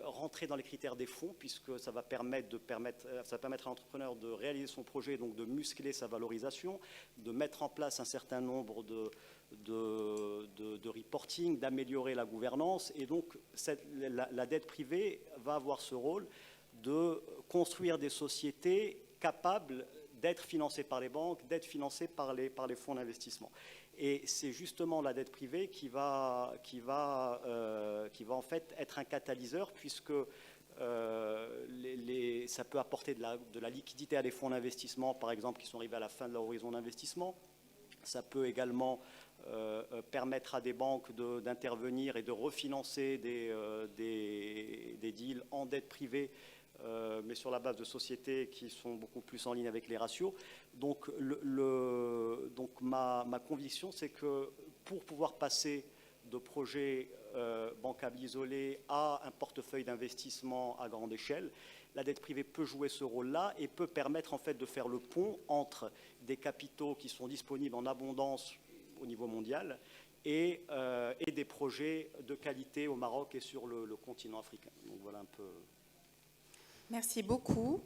rentrer dans les critères des fonds, puisque ça va permettre à l'entrepreneur de réaliser son projet, donc de muscler sa valorisation, de mettre en place un certain nombre de reporting, d'améliorer la gouvernance. Et donc, la dette privée va avoir ce rôle de construire des sociétés capables d'être financées par les banques, d'être financées par les fonds d'investissement. Et c'est justement la dette privée qui va en fait être un catalyseur, puisque ça peut apporter de la liquidité à des fonds d'investissement, par exemple, qui sont arrivés à la fin de leur horizon d'investissement. Ça peut également permettre à des banques d'intervenir et de refinancer des deals en dette privée, mais sur la base de sociétés qui sont beaucoup plus en ligne avec les ratios. Donc, ma conviction, c'est que pour pouvoir passer de projets bancables isolés à un portefeuille d'investissement à grande échelle, la dette privée peut jouer ce rôle-là et peut permettre en fait de faire le pont entre des capitaux qui sont disponibles en abondance au niveau mondial et des projets de qualité au Maroc et sur le continent africain. Donc voilà un peu. Merci beaucoup.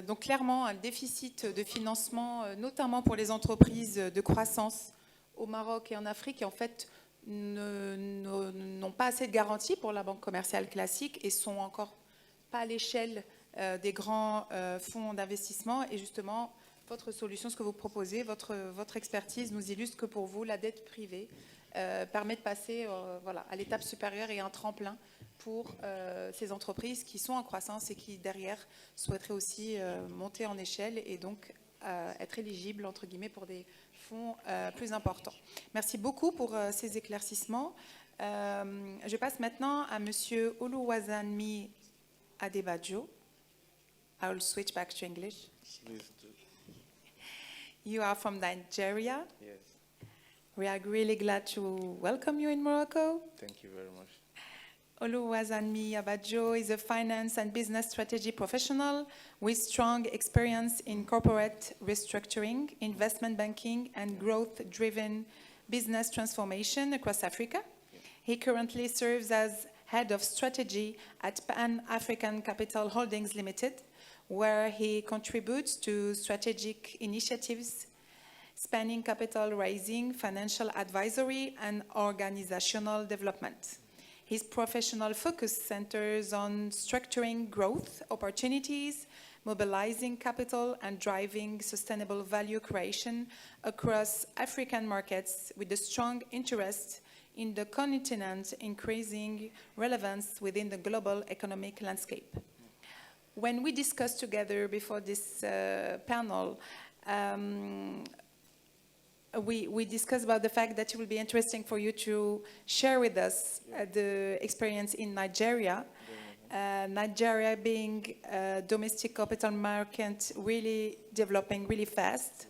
Donc clairement, un déficit de financement, notamment pour les entreprises de croissance au Maroc et en Afrique, qui en fait n'ont pas assez de garanties pour la banque commerciale classique et sont encore pas à l'échelle des grands fonds d'investissement. Et justement, votre solution, ce que vous proposez, votre expertise nous illustre que pour vous, la dette privée permet de passer à l'étape supérieure et un tremplin pour ces entreprises qui sont en croissance et qui, derrière, souhaiteraient aussi monter en échelle et donc être éligibles, entre guillemets, pour des fonds plus importants. Merci beaucoup pour ces éclaircissements. Je passe maintenant à M. Oluwasanmi Adebajo. I will switch back to English. You are from Nigeria. Yes, We are really glad to welcome you in Morocco. thank you very much. Oluwasanmi Abajo is a finance and business strategy professional with strong experience in corporate restructuring, investment banking, and growth-driven business transformation across Africa. He currently serves as head of strategy at Pan-African Capital Holdings Limited, where he contributes to strategic initiatives spanning capital raising, financial advisory, and organizational development. His professional focus centers on structuring growth opportunities, mobilizing capital, and driving sustainable value creation across African markets, with a strong interest in the continent's increasing relevance within the global economic landscape. When we discussed together before this panel, we discussed about the fact that it will be interesting for you to share with us the experience in Nigeria. Nigeria being a domestic capital market really developing really fast.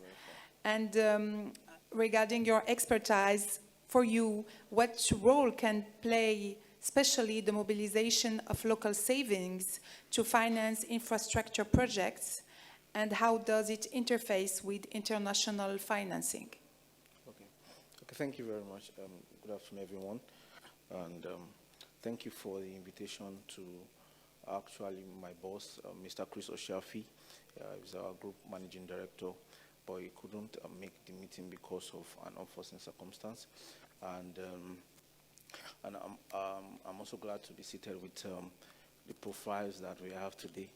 And regarding your expertise, for you, what role can play, especially the mobilization of local savings to finance infrastructure projects, and how does it interface with international financing? Okay, thank you very much. Good afternoon, everyone. And thank you for the invitation to actually my boss, Mr. Chris Oshafi. He's our group managing director, but he couldn't make the meeting because of an unforeseen circumstance. And I'm also glad to be seated with the profiles that we have today.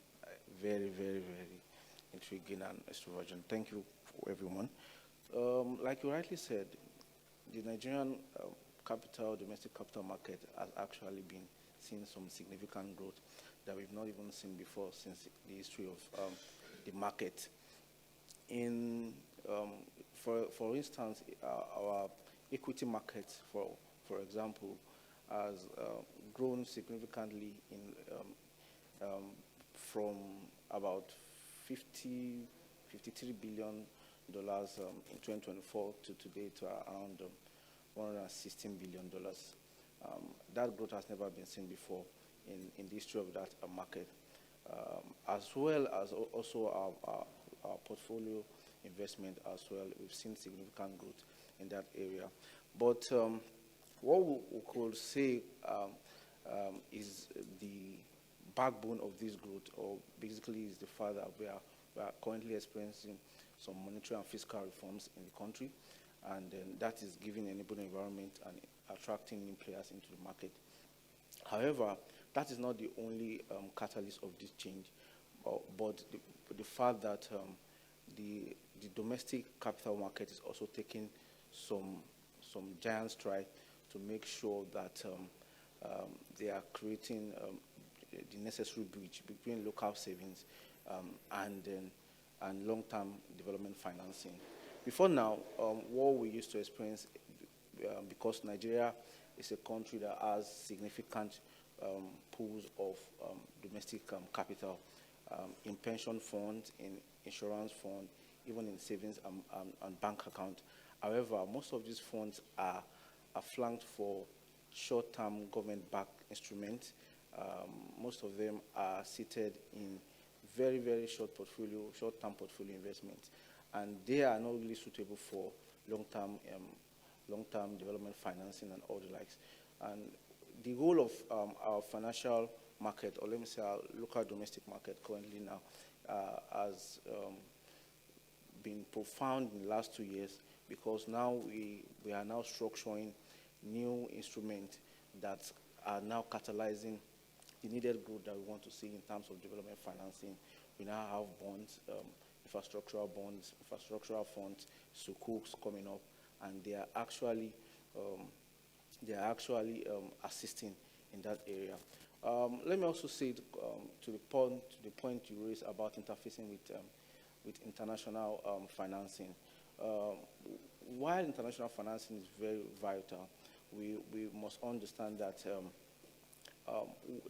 Very, very, very intriguing and extravagant. Thank you for everyone. Like you rightly said, the Nigerian domestic capital market has actually been seeing some significant growth that we've not even seen before since the history of the market. For instance, our equity market, for example, has grown significantly from about $53 billion in 2024 to today to around $116 billion. That growth has never been seen before in the history of that market, as well as also our portfolio investment as well. We've seen significant growth in that area. But what we could say is the backbone of this growth, or basically is the fact that we are currently experiencing some monetary and fiscal reforms in the country, and that is giving an enabling environment and attracting new players into the market. However, that is not the only catalyst of this change, but the fact that the domestic capital market is also taking some giant stride to make sure that they are creating the necessary bridge between local savings and long-term development financing. Before now, what we used to experience, because Nigeria is a country that has significant pools of domestic capital in pension funds, in insurance funds, even in savings and bank accounts. However, most of these funds are flanked for short-term government-backed instruments. Most of them are seated in very, very short-term portfolio investments, and they are not really suitable for long-term development financing and all the likes. And the role of our financial market, or let me say our local domestic market currently now, has been profound in the last 2 years, because now we are now structuring new instruments that are now catalyzing the needed growth that we want to see in terms of development financing. We now have bonds, infrastructural funds, sukuks coming up, and they are actually assisting in that area. Let me also say to the point you raised about interfacing with international financing. While international financing is very vital, we must understand that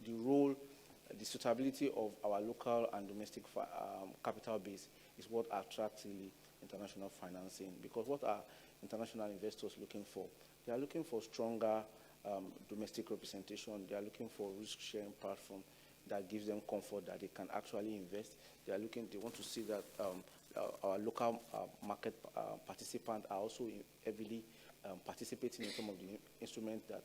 the role, the suitability of our local and domestic capital base is what attracts really international financing. Because what are international investors looking for? They are looking for stronger domestic representation. They are looking for risk-sharing platform that gives them comfort that they can actually invest. They want to see that our local market participants are also heavily participating in some of the instruments that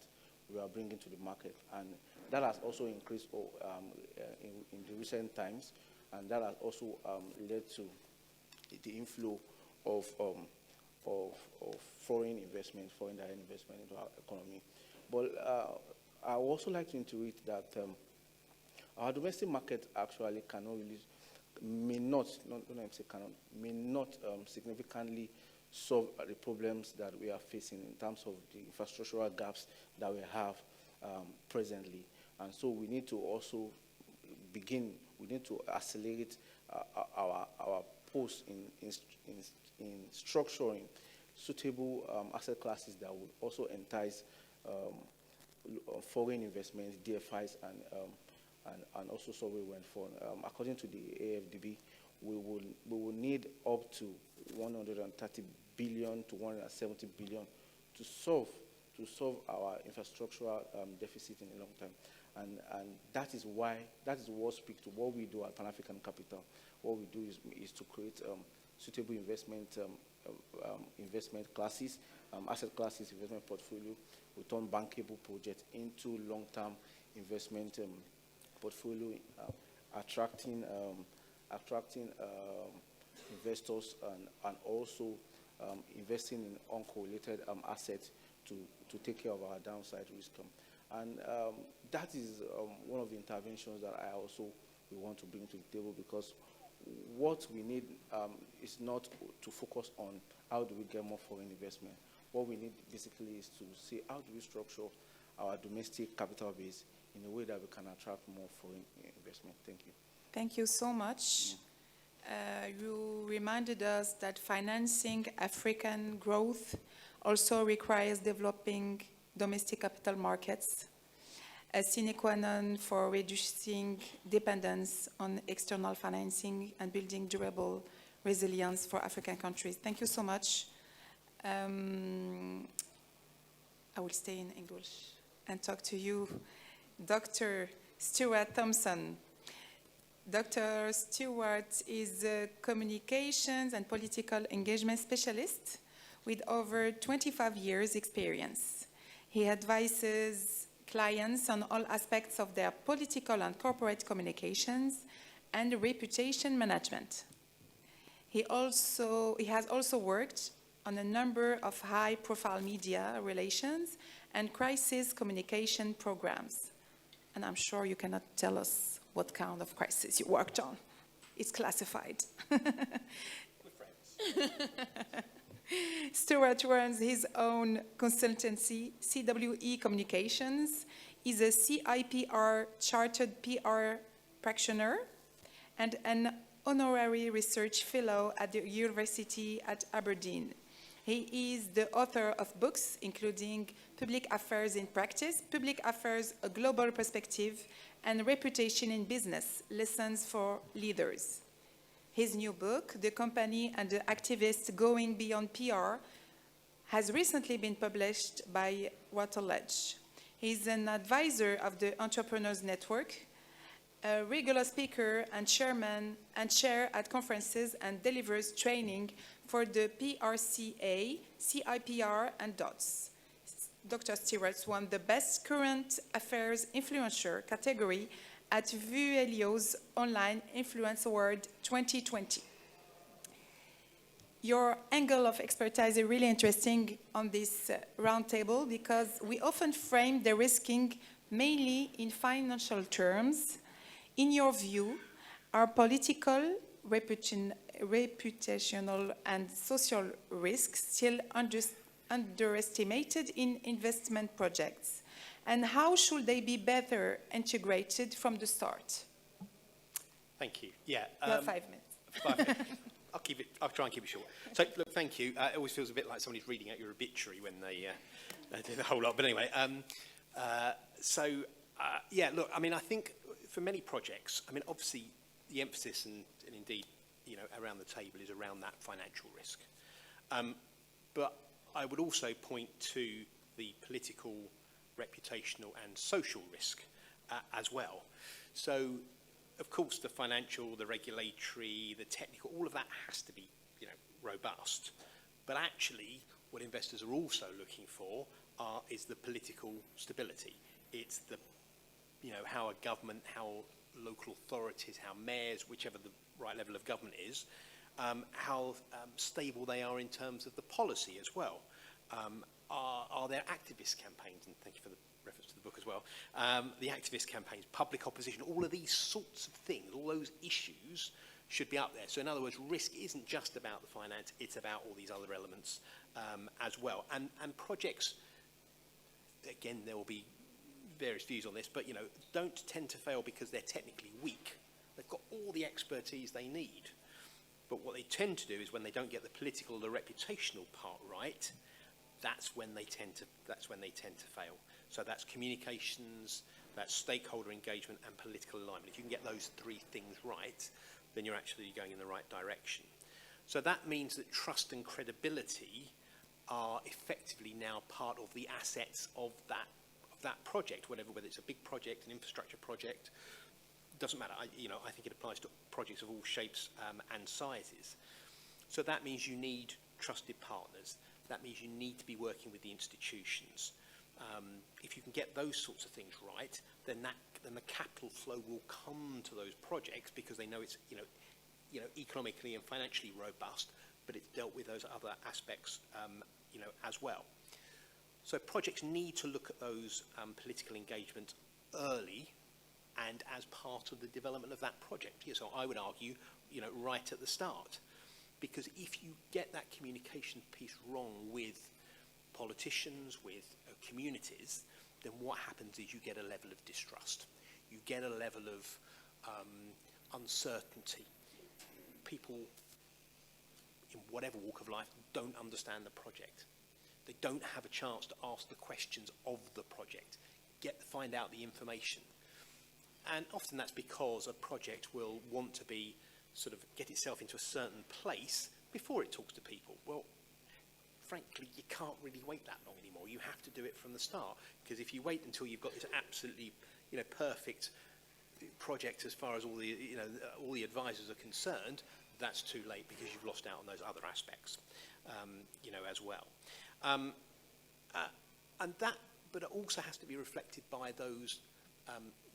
we are bringing to the market, and that has also increased in the recent times, and that has also led to the inflow of foreign direct investment into our economy. But I would also like to iterate that our domestic market actually may not significantly solve the problems that we are facing in terms of the infrastructural gaps that we have presently. And so we need to also accelerate our push in structuring suitable asset classes that would also entice foreign investments, DFIs, and also sovereign wealth fund. According to the AFDB, we will need up to $130 billion to 170 billion to solve our infrastructural deficit in the long term. And that is what speaks to what we do at Pan-African Capital. What we do is to create suitable investment classes, asset classes, investment portfolio. We turn bankable projects into long-term investment portfolio, attracting investors and also investing in uncorrelated assets to take care of our downside risk. And that is one of the interventions that we want to bring to the table, because what we need is not to focus on how do we get more foreign investment. What we need basically is to see how do we structure our domestic capital base in a way that we can attract more foreign investment. Thank you. Thank you so much. You reminded us that financing African growth also requires developing domestic capital markets, a sine qua non for reducing dependence on external financing and building durable resilience for African countries. Thank you so much. I will stay in English and talk to you, Dr. Stuart Thompson. Dr. Stuart is a communications and political engagement specialist with over 25 years experience. He advises clients on all aspects of their political and corporate communications and reputation management. He has also worked on a number of high-profile media relations and crisis communication programs. And I'm sure you cannot tell us what kind of crisis you worked on. It's classified. We're friends. Stuart runs his own consultancy, CWE Communications. He's a CIPR chartered PR practitioner and an honorary research fellow at the University at Aberdeen. He is the author of books including Public Affairs in Practice, Public Affairs, A Global Perspective, and Reputation in Business, Lessons for Leaders. His new book, The Company and the Activists Going Beyond PR, has recently been published by Routledge. He's an advisor of the Entrepreneurs Network, a regular speaker and chair at conferences, and delivers training for the PRCA, CIPR, and DOTS. Dr. Stuart won the Best Current Affairs Influencer category at Vuelio's Online Influence Award 2020. Your angle of expertise is really interesting on this roundtable because we often frame the risking mainly in financial terms. In your view, are political, reputational, and social risks still underestimated in investment projects? And how should they be better integrated from the start? Thank you. Yeah. You have 5 minutes. 5 minutes. I'll try and keep it short. So, look, thank you. It always feels a bit like somebody's reading out your obituary when they do the whole lot. But anyway, yeah, look, I mean, I think for many projects, I mean, obviously the emphasis and indeed, you know, around the table is around that financial risk. But I would also point to the political, reputational and social risk as well. So, of course, the financial, the regulatory, the technical, all of that has to be, you know, robust. But actually, what investors are also looking for is the political stability. It's the, you know, how a government, how local authorities, how mayors, whichever the right level of government is, how stable they are in terms of the policy as well. Are there activist campaigns? And thank you for the reference to the book as well. The activist campaigns, public opposition, all of these sorts of things, all those issues should be up there. So in other words, risk isn't just about the finance, it's about all these other elements as well. And projects, again, there will be various views on this, but, you know, don't tend to fail because they're technically weak. They've got all the expertise they need. But what they tend to do is when they don't get the political or the reputational part right, that's when they tend to fail. So that's communications, that's stakeholder engagement and political alignment. If you can get those three things right, then you're actually going in the right direction. So that means that trust and credibility are effectively now part of the assets of that project, whether it's a big project, an infrastructure project, doesn't matter. I think it applies to projects of all shapes and sizes. So that means you need trusted partners. That means you need to be working with the institutions. If you can get those sorts of things right, then the capital flow will come to those projects because they know it's economically and financially robust, but it's dealt with those other aspects as well. So projects need to look at those political engagement early and as part of the development of that project. So I would argue, right at the start, because if you get that communication piece wrong with politicians, with communities, then what happens is you get a level of distrust. You get a level of uncertainty. People in whatever walk of life don't understand the project. They don't have a chance to ask the questions of the project, find out the information. And often that's because a project will want to be get itself into a certain place before it talks to people. Well, frankly, you can't really wait that long anymore. You have to do it from the start, because if you wait until you've got this absolutely, perfect project as far as all the advisors are concerned, that's too late because you've lost out on those other aspects, as well. But it also has to be reflected by those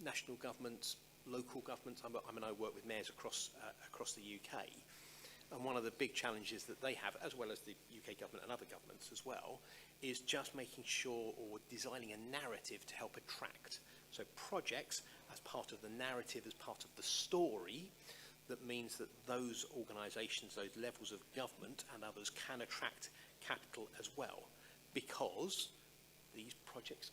national governments, local governments. I work with mayors across the UK, and one of the big challenges that they have, as well as the UK government and other governments as well, is just making sure or designing a narrative to help attract. So projects as part of the narrative, as part of the story, that means that those organisations, those levels of government and others can attract capital as well, because these projects,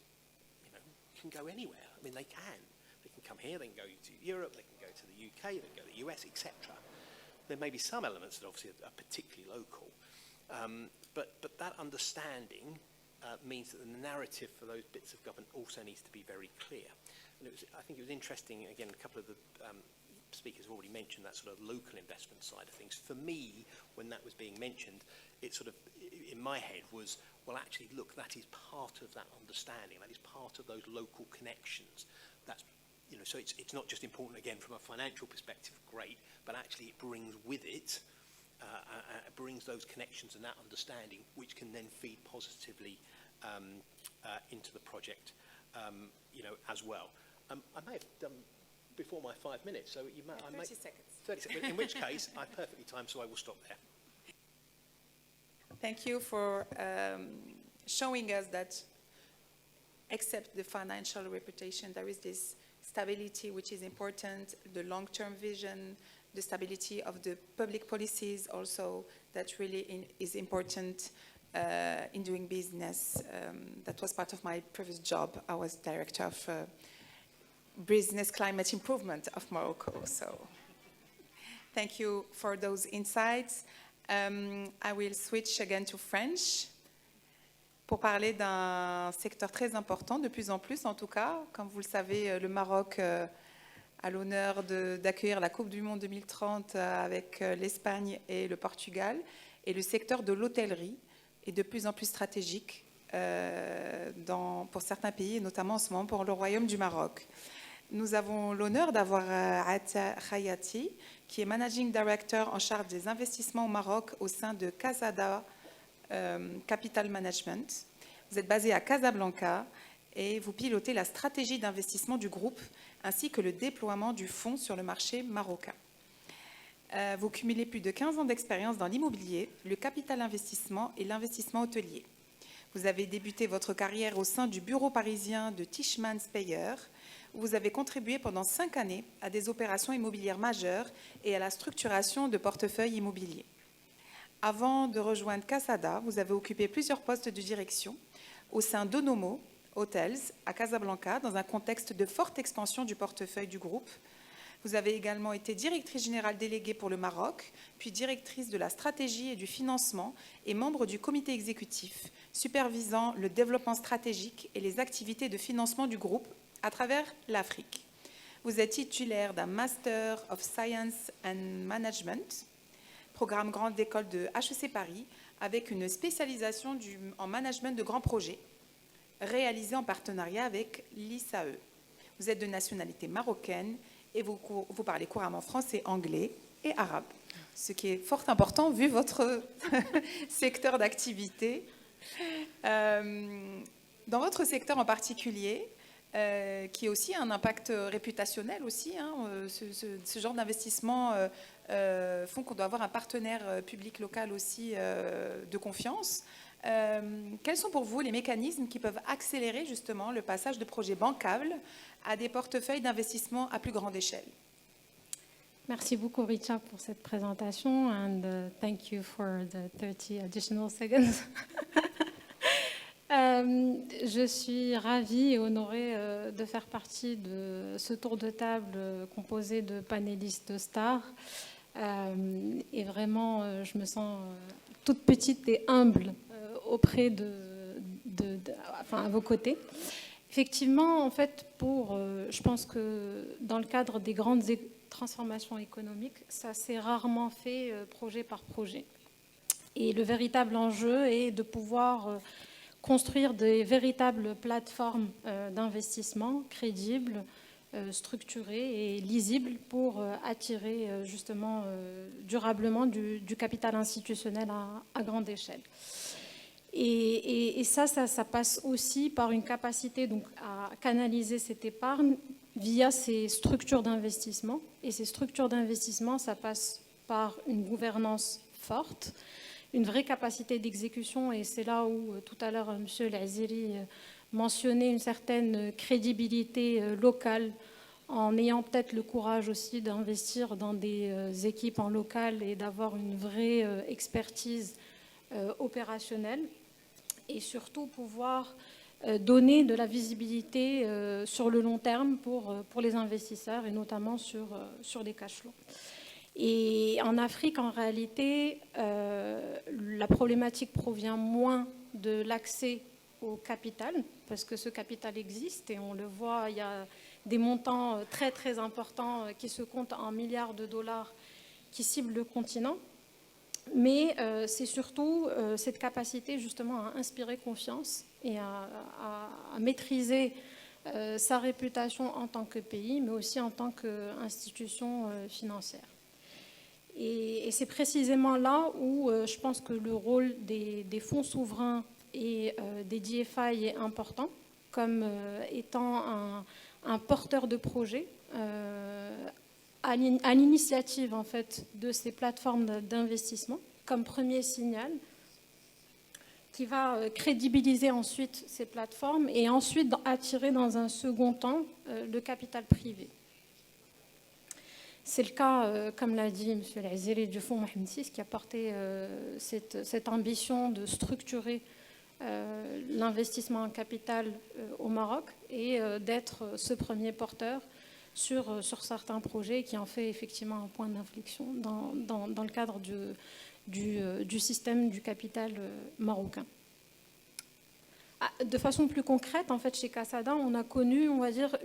can go anywhere. They can. They can come here, they can go to Europe, they can go to the UK, they can go to the US, etc. There may be some elements that obviously are particularly local, but that understanding means that the narrative for those bits of government also needs to be very clear. And I think it was interesting, again, a couple of the speakers have already mentioned that sort of local investment side of things. For me, when that was being mentioned, it in my head was, well, actually, look, that is part of that understanding. That is part of those local connections. That's, so it's not just important, again, from a financial perspective, great, but actually it brings with it, it brings those connections and that understanding, which can then feed positively into the project, as well. I may have done before my 5 minutes, so you might... 30 seconds. 30 seconds, in which case, I perfectly timed, so I will stop there. Thank you for showing us that, except the financial reputation, there is this stability which is important, the long-term vision, the stability of the public policies also, that really is important in doing business. That was part of my previous job. I was director of business climate improvement of Morocco. So thank you for those insights. I will switch again to French pour parler d'un secteur très important, de plus en plus en tout cas. Comme vous le savez, le Maroc a l'honneur d'accueillir la Coupe du Monde 2030 avec l'Espagne et le Portugal. Et le secteur de l'hôtellerie est de plus en plus stratégique pour certains pays, et notamment en ce moment pour le Royaume du Maroc. Nous avons l'honneur d'avoir Atta Khayati, qui est Managing Director en charge des investissements au Maroc au sein de Casada Capital Management. Vous êtes basé à Casablanca et vous pilotez la stratégie d'investissement du groupe ainsi que le déploiement du fonds sur le marché marocain. Vous cumulez plus de 15 ans d'expérience dans l'immobilier, le capital investissement et l'investissement hôtelier. Vous avez débuté votre carrière au sein du bureau parisien de Tishman Speyer, où vous avez contribué pendant 5 années à des opérations immobilières majeures et à la structuration de portefeuilles immobiliers. Avant de rejoindre Casada, vous avez occupé plusieurs postes de direction au sein d'Onomo Hotels à Casablanca, dans un contexte de forte expansion du portefeuille du groupe. Vous avez également été directrice générale déléguée pour le Maroc, puis directrice de la stratégie et du financement et membre du comité exécutif, supervisant le développement stratégique et les activités de financement du groupe à travers l'Afrique. Vous êtes titulaire d'un Master of Science and Management, programme grande école de HEC Paris, avec une spécialisation en management de grands projets, réalisée en partenariat avec l'ISAE. Vous êtes de nationalité marocaine et vous parlez couramment français, anglais et arabe, ce qui est fort important vu votre secteur d'activité. Dans votre secteur en particulier, qui a aussi un impact réputationnel aussi, hein, ce genre d'investissement font qu'on doit avoir un partenaire public local aussi de confiance. Quels sont pour vous les mécanismes qui peuvent accélérer justement le passage de projets bancables à des portefeuilles d'investissement à plus grande échelle? Merci beaucoup, Richa, pour cette présentation, and thank you for the 30 additional seconds. Je suis ravie et honorée de faire partie de ce tour de table composé de panélistes stars. Et vraiment, je me sens toute petite et humble auprès enfin, à vos côtés. Effectivement, en fait, je pense que dans le cadre des grandes transformations économiques, ça s'est rarement fait projet par projet. Et le véritable enjeu est de pouvoir construire des véritables plateformes d'investissement crédibles, structurées et lisibles pour attirer justement durablement du capital institutionnel à grande échelle. Et ça passe aussi par une capacité donc, à canaliser cette épargne via ces structures d'investissement. Et ces structures d'investissement, ça passe par une gouvernance forte, une vraie capacité d'exécution. Et c'est là où, tout à l'heure, M. Laziri mentionnait une certaine crédibilité locale, en ayant peut-être le courage aussi d'investir dans des équipes en local et d'avoir une vraie expertise opérationnelle. Et surtout pouvoir donner de la visibilité sur le long terme pour les investisseurs et notamment sur les cash flows. Et en Afrique, en réalité, la problématique provient moins de l'accès au capital, parce que ce capital existe et on le voit, il y a des montants très très importants qui se comptent en milliards de dollars qui ciblent le continent. Mais c'est surtout cette capacité justement à inspirer confiance et à maîtriser sa réputation en tant que pays, mais aussi en tant qu'institution financière. Et c'est précisément là où je pense que le rôle des fonds souverains et des DFI est important, comme étant un porteur de projet à l'initiative en fait de ces plateformes d'investissement comme premier signal qui va crédibiliser ensuite ces plateformes et ensuite attirer dans un second temps le capital privé. C'est le cas, comme l'a dit M. Laziri du fonds Mohamed VI, qui a porté cette ambition de structurer l'investissement en capital au Maroc et d'être ce premier porteur sur certains projets qui en fait effectivement un point d'inflexion dans le cadre du système du capital marocain. De façon plus concrète, en fait, chez Cassada, on a connu, on va dire,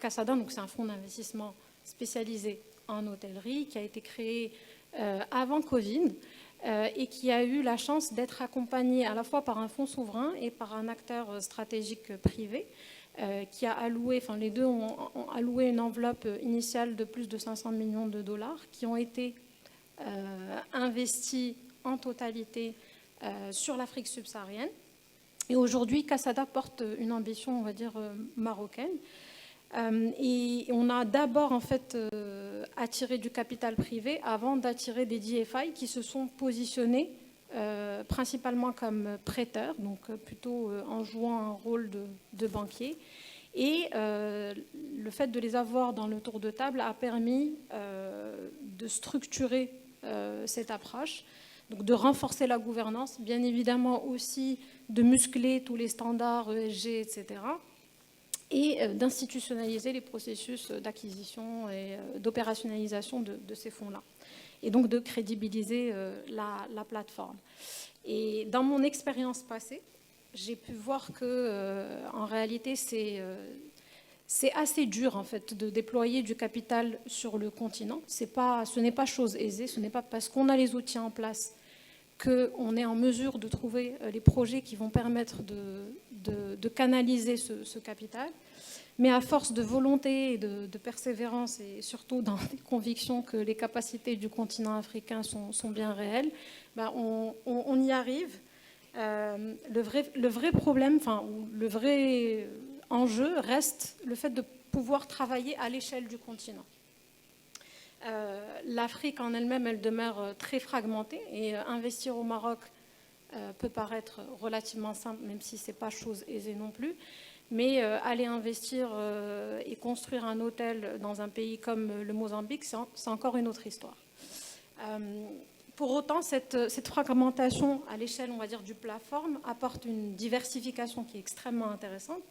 Cassada, donc c'est un fonds d'investissement spécialisé en hôtellerie qui a été créé avant Covid et qui a eu la chance d'être accompagné à la fois par un fonds souverain et par un acteur stratégique privé qui a alloué, enfin les deux ont alloué une enveloppe initiale de plus de 500 millions de dollars qui ont été investis en totalité sur l'Afrique subsaharienne. Et aujourd'hui, Cassada porte une ambition, on va dire, marocaine. Et on a d'abord en fait attiré du capital privé avant d'attirer des DFI qui se sont positionnés principalement comme prêteurs, donc plutôt en jouant un rôle de banquier. Et le fait de les avoir dans le tour de table a permis de structurer cette approche, donc de renforcer la gouvernance, bien évidemment aussi de muscler tous les standards ESG, etc., et d'institutionnaliser les processus d'acquisition et d'opérationnalisation de ces fonds-là, et donc de crédibiliser la plateforme. Et dans mon expérience passée, j'ai pu voir que, en réalité, ces c'est assez dur en fait de déployer du capital sur le continent. Ce n'est pas chose aisée, ce n'est pas parce qu'on a les outils en place qu'on est en mesure de trouver les projets qui vont permettre de canaliser ce capital. Mais à force de volonté et de persévérance, et surtout dans des convictions que les capacités du continent africain sont bien réelles, on y arrive. Le vrai problème, le vrai enjeu reste le fait de pouvoir travailler à l'échelle du continent. L'Afrique en elle-même, elle demeure très fragmentée, et investir au Maroc peut paraître relativement simple, même si ce n'est pas chose aisée non plus. Mais aller investir et construire un hôtel dans un pays comme le Mozambique, c'est encore une autre histoire. Pour autant, cette fragmentation à l'échelle, on va dire, du plateforme apporte une diversification qui est extrêmement intéressante,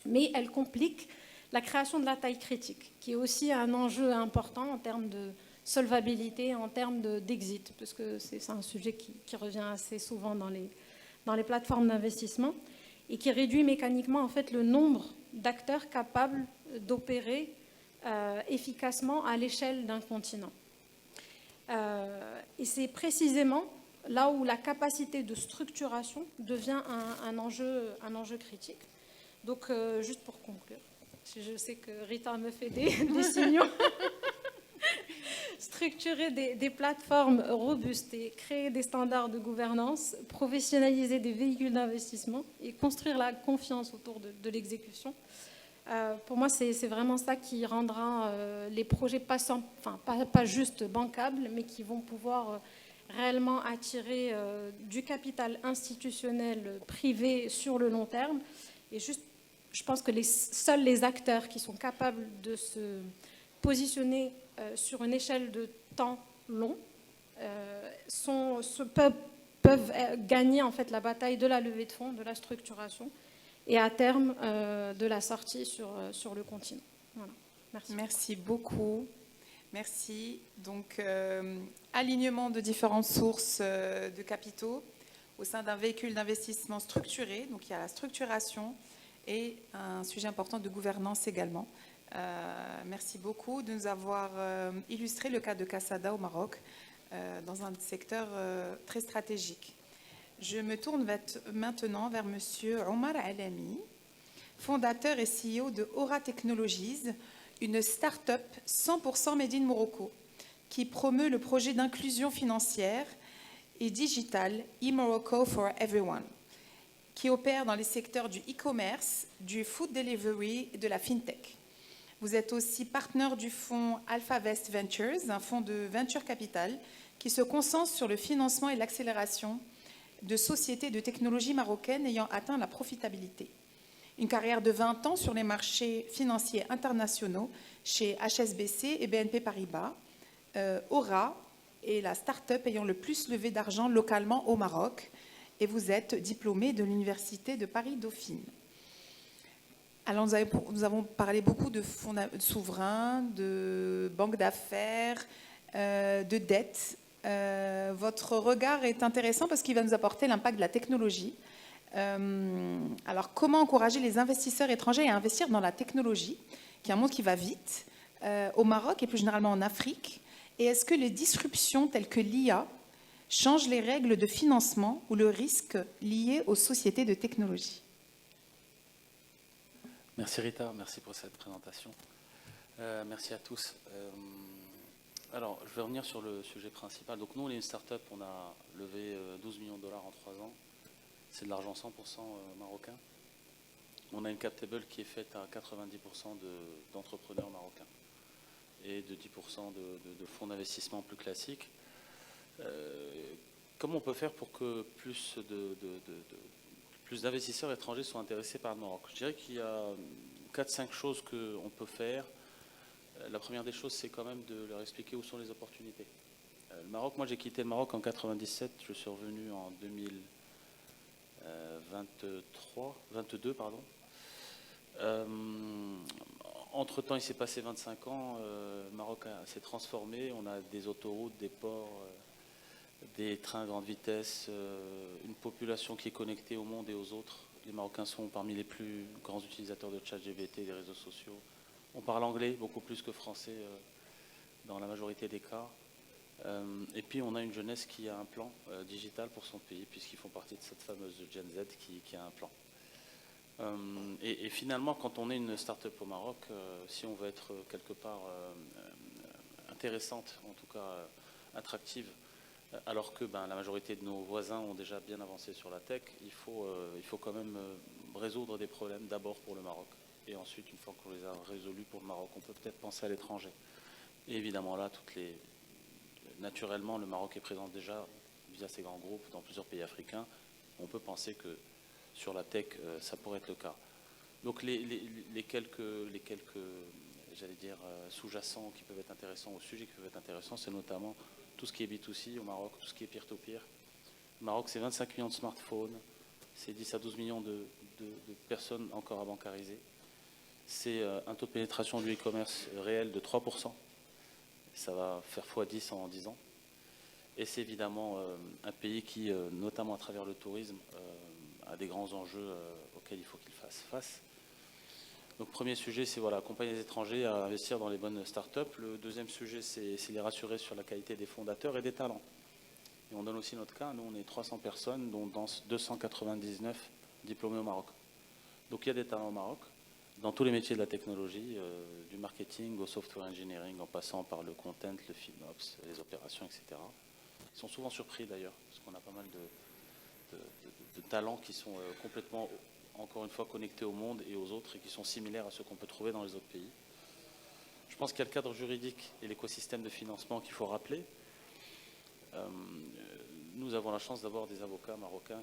mais elle complique la création de la taille critique, qui est aussi un enjeu important en termes de solvabilité, en termes d'exit, parce que c'est un sujet qui revient assez souvent dans les plateformes d'investissement, et qui réduit mécaniquement en fait le nombre d'acteurs capables d'opérer efficacement à l'échelle d'un continent. Et c'est précisément là où la capacité de structuration devient un enjeu critique. Donc, juste pour conclure, je sais que Rita me fait des signaux. Structurer des plateformes robustes et créer des standards de gouvernance, professionnaliser des véhicules d'investissement et construire la confiance autour de l'exécution. Pour moi, c'est vraiment ça qui rendra les projets pas juste bancables, mais qui vont pouvoir réellement attirer du capital institutionnel privé sur le long terme. Et juste, je pense que seuls les acteurs qui sont capables de se positionner sur une échelle de temps long peuvent gagner en fait la bataille de la levée de fonds, de la structuration et à terme de la sortie sur le continent. Voilà. Merci. Merci beaucoup. Merci. Donc, alignement de différentes sources de capitaux au sein d'un véhicule d'investissement structuré. Donc, il y a la structuration et un sujet important de gouvernance également. Merci beaucoup de nous avoir illustré le cas de Cassada au Maroc dans un secteur très stratégique. Je me tourne maintenant vers M. Omar Alami, fondateur et CEO de Aura Technologies, une start-up 100% made in Morocco qui promeut le projet d'inclusion financière et digitale eMorocco for Everyone, qui opère dans les secteurs du e-commerce, du food delivery et de la fintech. Vous êtes aussi partenaire du fonds AlphaVest Ventures, un fonds de venture capital qui se concentre sur le financement et l'accélération de sociétés de technologie marocaines ayant atteint la profitabilité. Une carrière de 20 ans sur les marchés financiers internationaux chez HSBC et BNP Paribas. Aura est la start-up ayant le plus levé d'argent localement au Maroc et vous êtes diplômé de l'Université de Paris-Dauphine. Alors, nous avons parlé beaucoup de fonds souverains, de banques d'affaires, de dettes. Votre regard est intéressant parce qu'il va nous apporter l'impact de la technologie. Alors, comment encourager les investisseurs étrangers à investir dans la technologie, qui est un monde qui va vite, au Maroc et plus généralement en Afrique? Et est-ce que les disruptions telles que l'IA changent les règles de financement ou le risque lié aux sociétés de technologie? Merci Rita, merci pour cette présentation. Merci à tous. Alors, je vais revenir sur le sujet principal. Donc nous, on est une start-up, on a levé 12 millions de dollars en 3 ans. C'est de l'argent 100% marocain. On a une cap table qui est faite à 90% d'entrepreneurs marocains et de 10% de fonds d'investissement plus classiques. Comment on peut faire pour que plus d'investisseurs étrangers soient intéressés par le Maroc? Je dirais qu'il y a 4-5 choses qu'on peut faire. La première des choses, c'est quand même de leur expliquer où sont les opportunités. Le Maroc, moi j'ai quitté le Maroc en 97, je suis revenu en 2022. Entre-temps, il s'est passé 25 ans, le Maroc s'est transformé, on a des autoroutes, des ports, des trains à grande vitesse, une population qui est connectée au monde et aux autres. Les Marocains sont parmi les plus grands utilisateurs de ChatGPT, des réseaux sociaux. On parle anglais beaucoup plus que français dans la majorité des cas. Et puis on a une jeunesse qui a un plan digital pour son pays, puisqu'ils font partie de cette fameuse Gen Z qui a un plan. Et finalement, quand on est une start-up au Maroc, si on veut être quelque part intéressante, en tout cas attractive, alors que la majorité de nos voisins ont déjà bien avancé sur la tech, il faut quand même résoudre des problèmes d'abord pour le Maroc. Et ensuite, une fois qu'on les a résolus pour le Maroc, on peut peut-être penser à l'étranger. Et évidemment là, naturellement, le Maroc est présent déjà via ces grands groupes dans plusieurs pays africains. On peut penser que sur la tech, ça pourrait être le cas. Donc les quelques j'allais dire, sous-jacents qui peuvent être intéressants, ou sujets qui peuvent être intéressants, c'est notamment tout ce qui est B2C au Maroc, tout ce qui est peer-to-peer. Le Maroc, c'est 25 millions de smartphones, c'est 10 à 12 millions de personnes encore à bancariser. C'est un taux de pénétration du e-commerce réel de 3%. Ça va faire x10 en 10 ans. Et c'est évidemment un pays qui, notamment à travers le tourisme, a des grands enjeux auxquels il faut qu'il fasse face. Donc premier sujet, c'est accompagner les étrangers à investir dans les bonnes startups. Le deuxième sujet, c'est les rassurer sur la qualité des fondateurs et des talents. Et on donne aussi notre cas. Nous, on est 300 personnes, dont 299 diplômés au Maroc. Donc il y a des talents au Maroc, dans tous les métiers de la technologie, du marketing au software engineering, en passant par le content, le FinOps, les opérations, etc. Ils sont souvent surpris d'ailleurs, parce qu'on a pas mal de talents qui sont complètement, encore une fois, connectés au monde et aux autres, et qui sont similaires à ceux qu'on peut trouver dans les autres pays. Je pense qu'il y a le cadre juridique et l'écosystème de financement qu'il faut rappeler. Nous avons la chance d'avoir des avocats marocains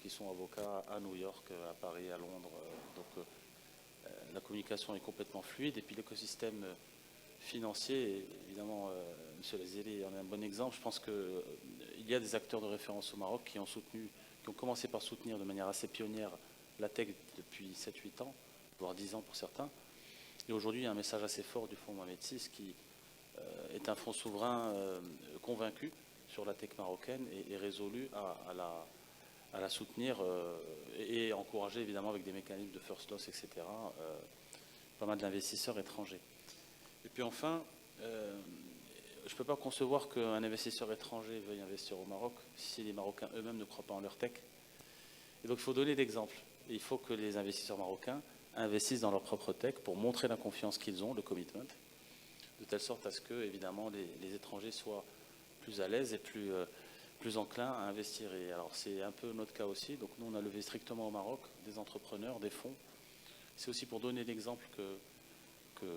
qui sont avocats à New York, à Paris, à Londres. Donc la communication est complètement fluide. Et puis l'écosystème financier, évidemment, M. Lazeli en est un bon exemple. Je pense qu'il y a des acteurs de référence au Maroc qui ont commencé par soutenir de manière assez pionnière la tech depuis 7-8 ans, voire 10 ans pour certains. Et aujourd'hui, il y a un message assez fort du fonds Mohamed VI qui est un fonds souverain convaincu sur la tech marocaine et résolu à la soutenir et encourager évidemment avec des mécanismes de first loss, etc. Pas mal d'investisseurs étrangers. Et puis enfin, je ne peux pas concevoir qu'un investisseur étranger veuille investir au Maroc si les Marocains eux-mêmes ne croient pas en leur tech. Et donc il faut donner l'exemple. Il faut que les investisseurs marocains investissent dans leur propre tech pour montrer la confiance qu'ils ont, le commitment, de telle sorte à ce que, évidemment, les étrangers soient plus à l'aise et plus enclins à investir. Et alors c'est un peu notre cas aussi. Donc nous, on a levé strictement au Maroc des entrepreneurs, des fonds. C'est aussi pour donner l'exemple que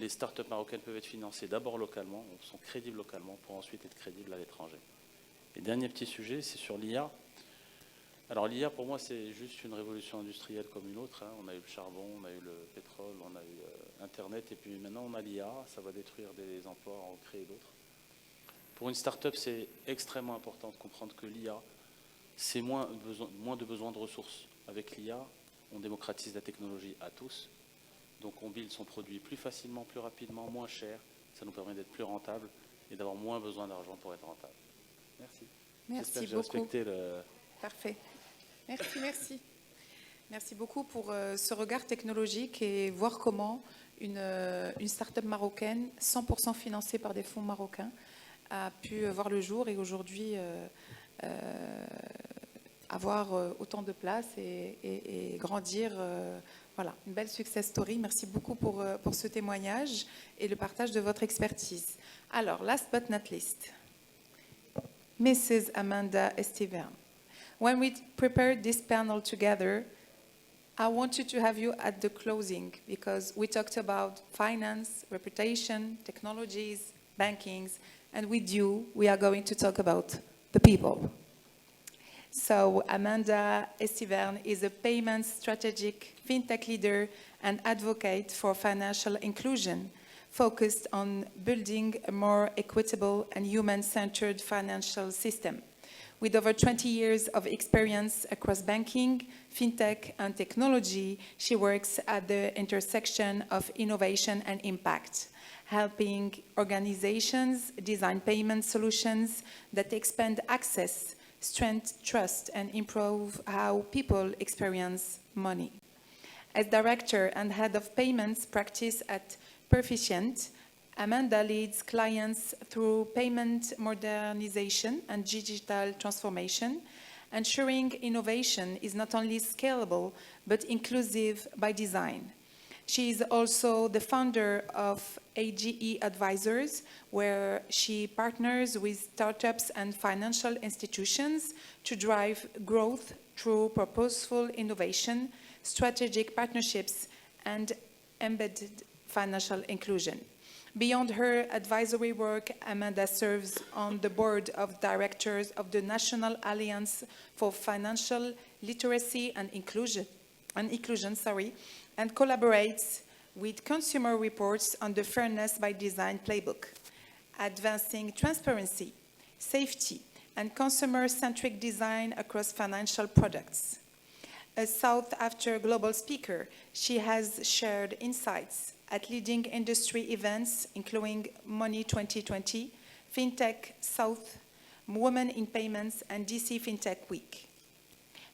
les startups marocaines peuvent être financées d'abord localement, sont crédibles localement, pour ensuite être crédibles à l'étranger. Et dernier petit sujet, c'est sur l'IA. Alors l'IA, pour moi, c'est juste une révolution industrielle comme une autre. On a eu le charbon, on a eu le pétrole, on a eu Internet, et puis maintenant on a l'IA. Ça va détruire des emplois, en créer d'autres. Pour une start-up, c'est extrêmement important de comprendre que l'IA, c'est moins de besoin de ressources. Avec l'IA, on démocratise la technologie à tous. Donc on build son produit plus facilement, plus rapidement, moins cher. Ça nous permet d'être plus rentable et d'avoir moins besoin d'argent pour être rentable. Merci. Merci beaucoup. Respecté Parfait. Merci. Merci beaucoup pour ce regard technologique et voir comment une start-up marocaine, 100% financée par des fonds marocains, a pu voir le jour et aujourd'hui avoir autant de place et grandir. Voilà, une belle success story. Merci beaucoup pour ce témoignage et le partage de votre expertise. Alors, last but not least, Mrs. Amanda Estevan. When we prepared this panel together, I wanted to have you at the closing because we talked about finance, reputation, technologies, bankings, and with you, we are going to talk about the people. So Amanda Estevan is a payments strategic fintech leader and advocate for financial inclusion, focused on building a more equitable and human-centered financial system. With over 20 years of experience across banking, fintech, and technology, she works at the intersection of innovation and impact, helping organizations design payment solutions that expand access strengthen trust, and improve how people experience money. As director and head of payments practice at Perficient, Amanda leads clients through payment modernization and digital transformation, ensuring innovation is not only scalable, but inclusive by design. She is also the founder of AGE Advisors, where she partners with startups and financial institutions to drive growth through purposeful innovation, strategic partnerships, and embedded financial inclusion. Beyond her advisory work, Amanda serves on the board of directors of the National Alliance for Financial Literacy and Inclusion, and collaborates with Consumer Reports on the Fairness by Design playbook, advancing transparency, safety, and consumer-centric design across financial products. A sought-after global speaker, she has shared insights at leading industry events, including Money 2020, FinTech South, Women in Payments, and DC FinTech Week.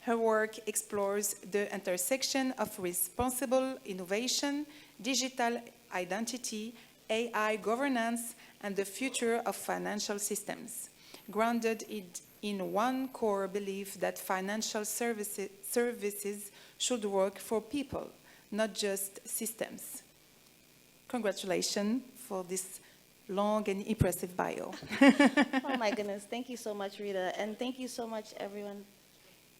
Her work explores the intersection of responsible innovation, digital identity, AI governance, and the future of financial systems, grounded in one core belief that financial services should work for people, not just systems. Congratulations for this long and impressive bio. Oh my goodness, thank you so much, Rita, and thank you so much, everyone.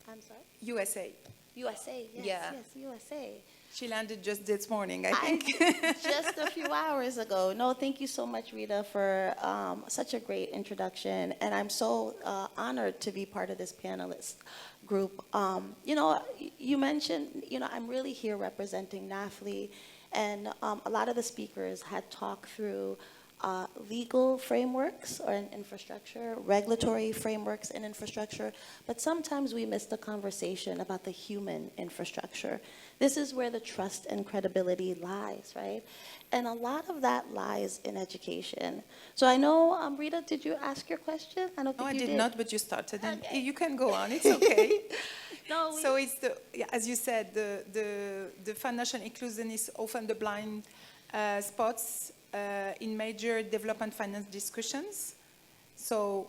I'm sorry? USA. USA, yes, Yeah. yes, USA. She landed just this morning, I think. Just a few hours ago. No, thank you so much, Rita, for such a great introduction, and I'm so honored to be part of this panelist group. You mentioned, I'm really here representing NAFLE, and a lot of the speakers had talked through legal frameworks or infrastructure, regulatory frameworks and infrastructure, but sometimes we miss the conversation about the human infrastructure. This is where the trust and credibility lies, right? And a lot of that lies in education. So I know, Rita, did you ask your question? I don't think you did. No, I did not, but you started, and Okay. you can go on, it's okay. No, So it's as you said, the financial inclusion is often the blind spots in major development finance discussions. So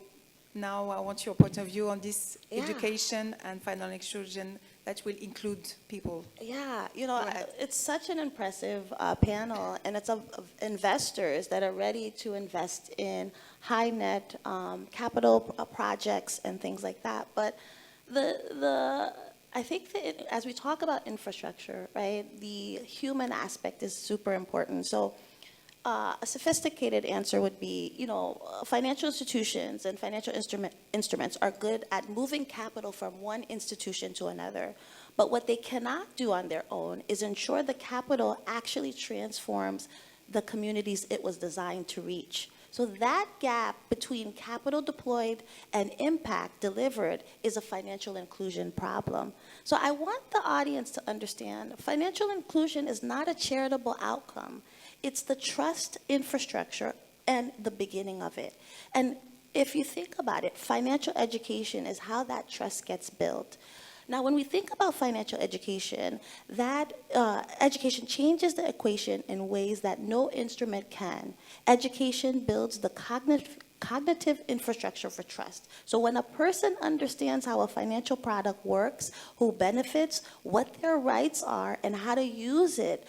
now I want your point of view on this education and financial inclusion that will include people. Yeah, ahead. it's such an impressive panel, and it's of investors that are ready to invest in high net capital projects and things like that. But I think that as we talk about infrastructure, right, the human aspect is super important. So a sophisticated answer would be, financial institutions and financial instruments are good at moving capital from one institution to another. But what they cannot do on their own is ensure the capital actually transforms the communities it was designed to reach. So that gap between capital deployed and impact delivered is a financial inclusion problem. So I want the audience to understand financial inclusion is not a charitable outcome. It's the trust infrastructure and the beginning of it. And if you think about it, financial education is how that trust gets built. Now, when we think about financial education, that education changes the equation in ways that no instrument can. Education builds the cognitive infrastructure for trust. So when a person understands how a financial product works, who benefits, what their rights are, and how to use it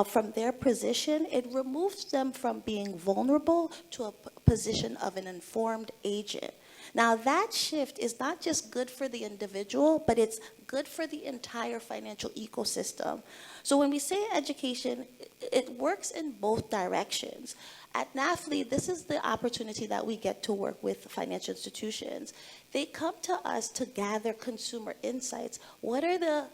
from their position, it removes them from being vulnerable to a position of an informed agent. Now, that shift is not just good for the individual, but it's good for the entire financial ecosystem. So when we say education, it works in both directions. At NAFLE, this is the opportunity that we get to work with financial institutions. They come to us to gather consumer insights. What are the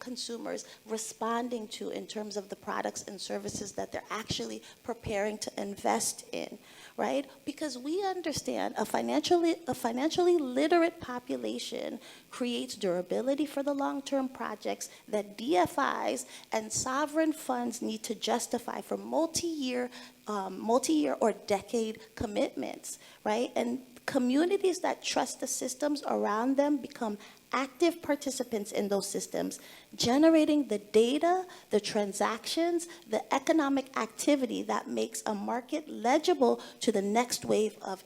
consumers responding to in terms of the products and services that they're actually preparing to invest in, right? Because we understand a financially literate population creates durability for the long-term projects that DFIs and sovereign funds need to justify for multi-year or decade commitments, right? And communities that trust the systems around them become active participants in those systems, generating the data, the transactions, the economic activity that makes a market legible to the next wave of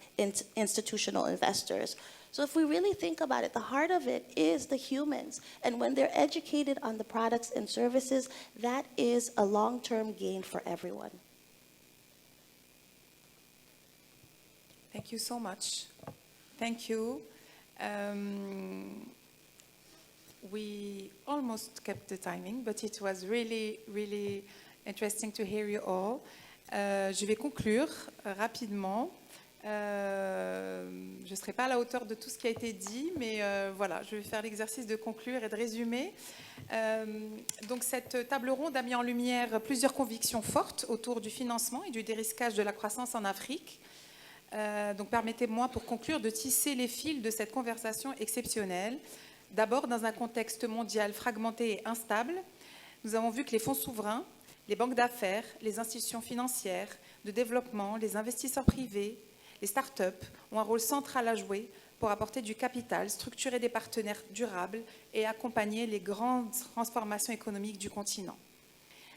institutional investors. So if we really think about it, the heart of it is the humans. And when they're educated on the products and services, that is a long-term gain for everyone. Thank you so much. Thank you. We almost kept the timing, but it was really, really interesting to hear you all. Je vais conclure rapidement. Je ne serai pas à la hauteur de tout ce qui a été dit, mais voilà, je vais faire l'exercice de conclure et de résumer. Donc cette table ronde a mis en lumière plusieurs convictions fortes autour du financement et du dérisquage de la croissance en Afrique. Donc permettez-moi, pour conclure, de tisser les fils de cette conversation exceptionnelle. D'abord, dans un contexte mondial fragmenté et instable, nous avons vu que les fonds souverains, les banques d'affaires, les institutions financières, de développement, les investisseurs privés, les start-up ont un rôle central à jouer pour apporter du capital, structurer des partenaires durables et accompagner les grandes transformations économiques du continent.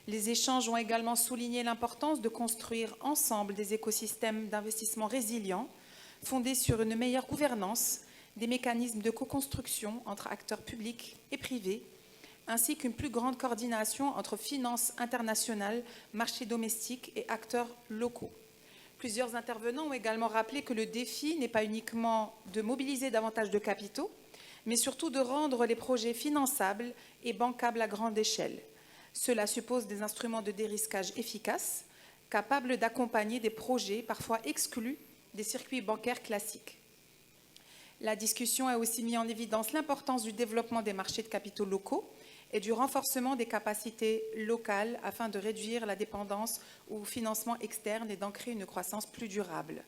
Les échanges ont également souligné l'importance de construire ensemble des écosystèmes d'investissement résilients, fondés sur une meilleure gouvernance, des mécanismes de co-construction entre acteurs publics et privés, ainsi qu'une plus grande coordination entre finances internationales, marchés domestiques et acteurs locaux. Plusieurs intervenants ont également rappelé que le défi n'est pas uniquement de mobiliser davantage de capitaux, mais surtout de rendre les projets finançables et bancables à grande échelle. Cela suppose des instruments de dérisquage efficaces, capables d'accompagner des projets parfois exclus des circuits bancaires classiques. La discussion a aussi mis en évidence l'importance du développement des marchés de capitaux locaux et du renforcement des capacités locales afin de réduire la dépendance au financement externe et d'ancrer une croissance plus durable.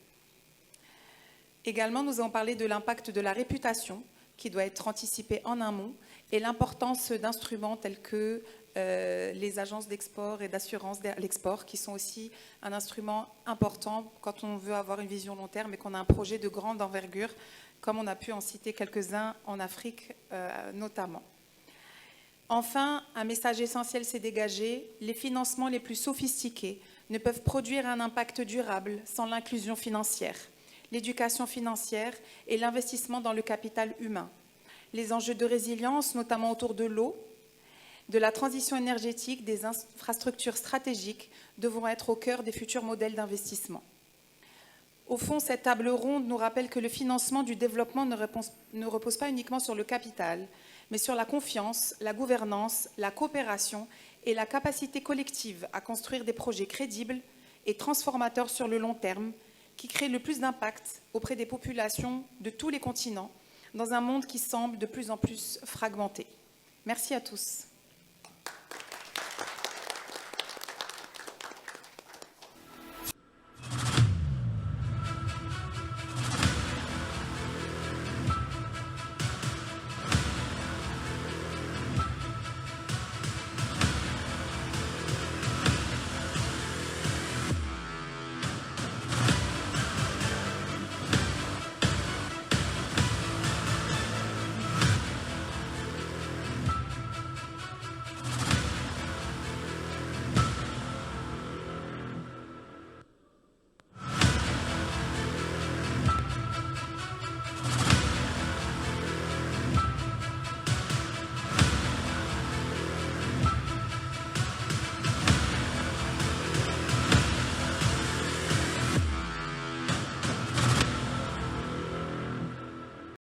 Également, nous avons parlé de l'impact de la réputation qui doit être anticipée en amont et l'importance d'instruments tels que les agences d'export et d'assurance à l'export, qui sont aussi un instrument important quand on veut avoir une vision long terme et qu'on a un projet de grande envergure, comme on a pu en citer quelques-uns en Afrique notamment. Enfin, un message essentiel s'est dégagé, les financements les plus sophistiqués ne peuvent produire un impact durable sans l'inclusion financière, l'éducation financière et l'investissement dans le capital humain. Les enjeux de résilience, notamment autour de l'eau, de la transition énergétique, des infrastructures stratégiques, devront être au cœur des futurs modèles d'investissement. Au fond, cette table ronde nous rappelle que le financement du développement ne repose pas uniquement sur le capital, mais sur la confiance, la gouvernance, la coopération et la capacité collective à construire des projets crédibles et transformateurs sur le long terme, qui créent le plus d'impact auprès des populations de tous les continents, dans un monde qui semble de plus en plus fragmenté. Merci à tous.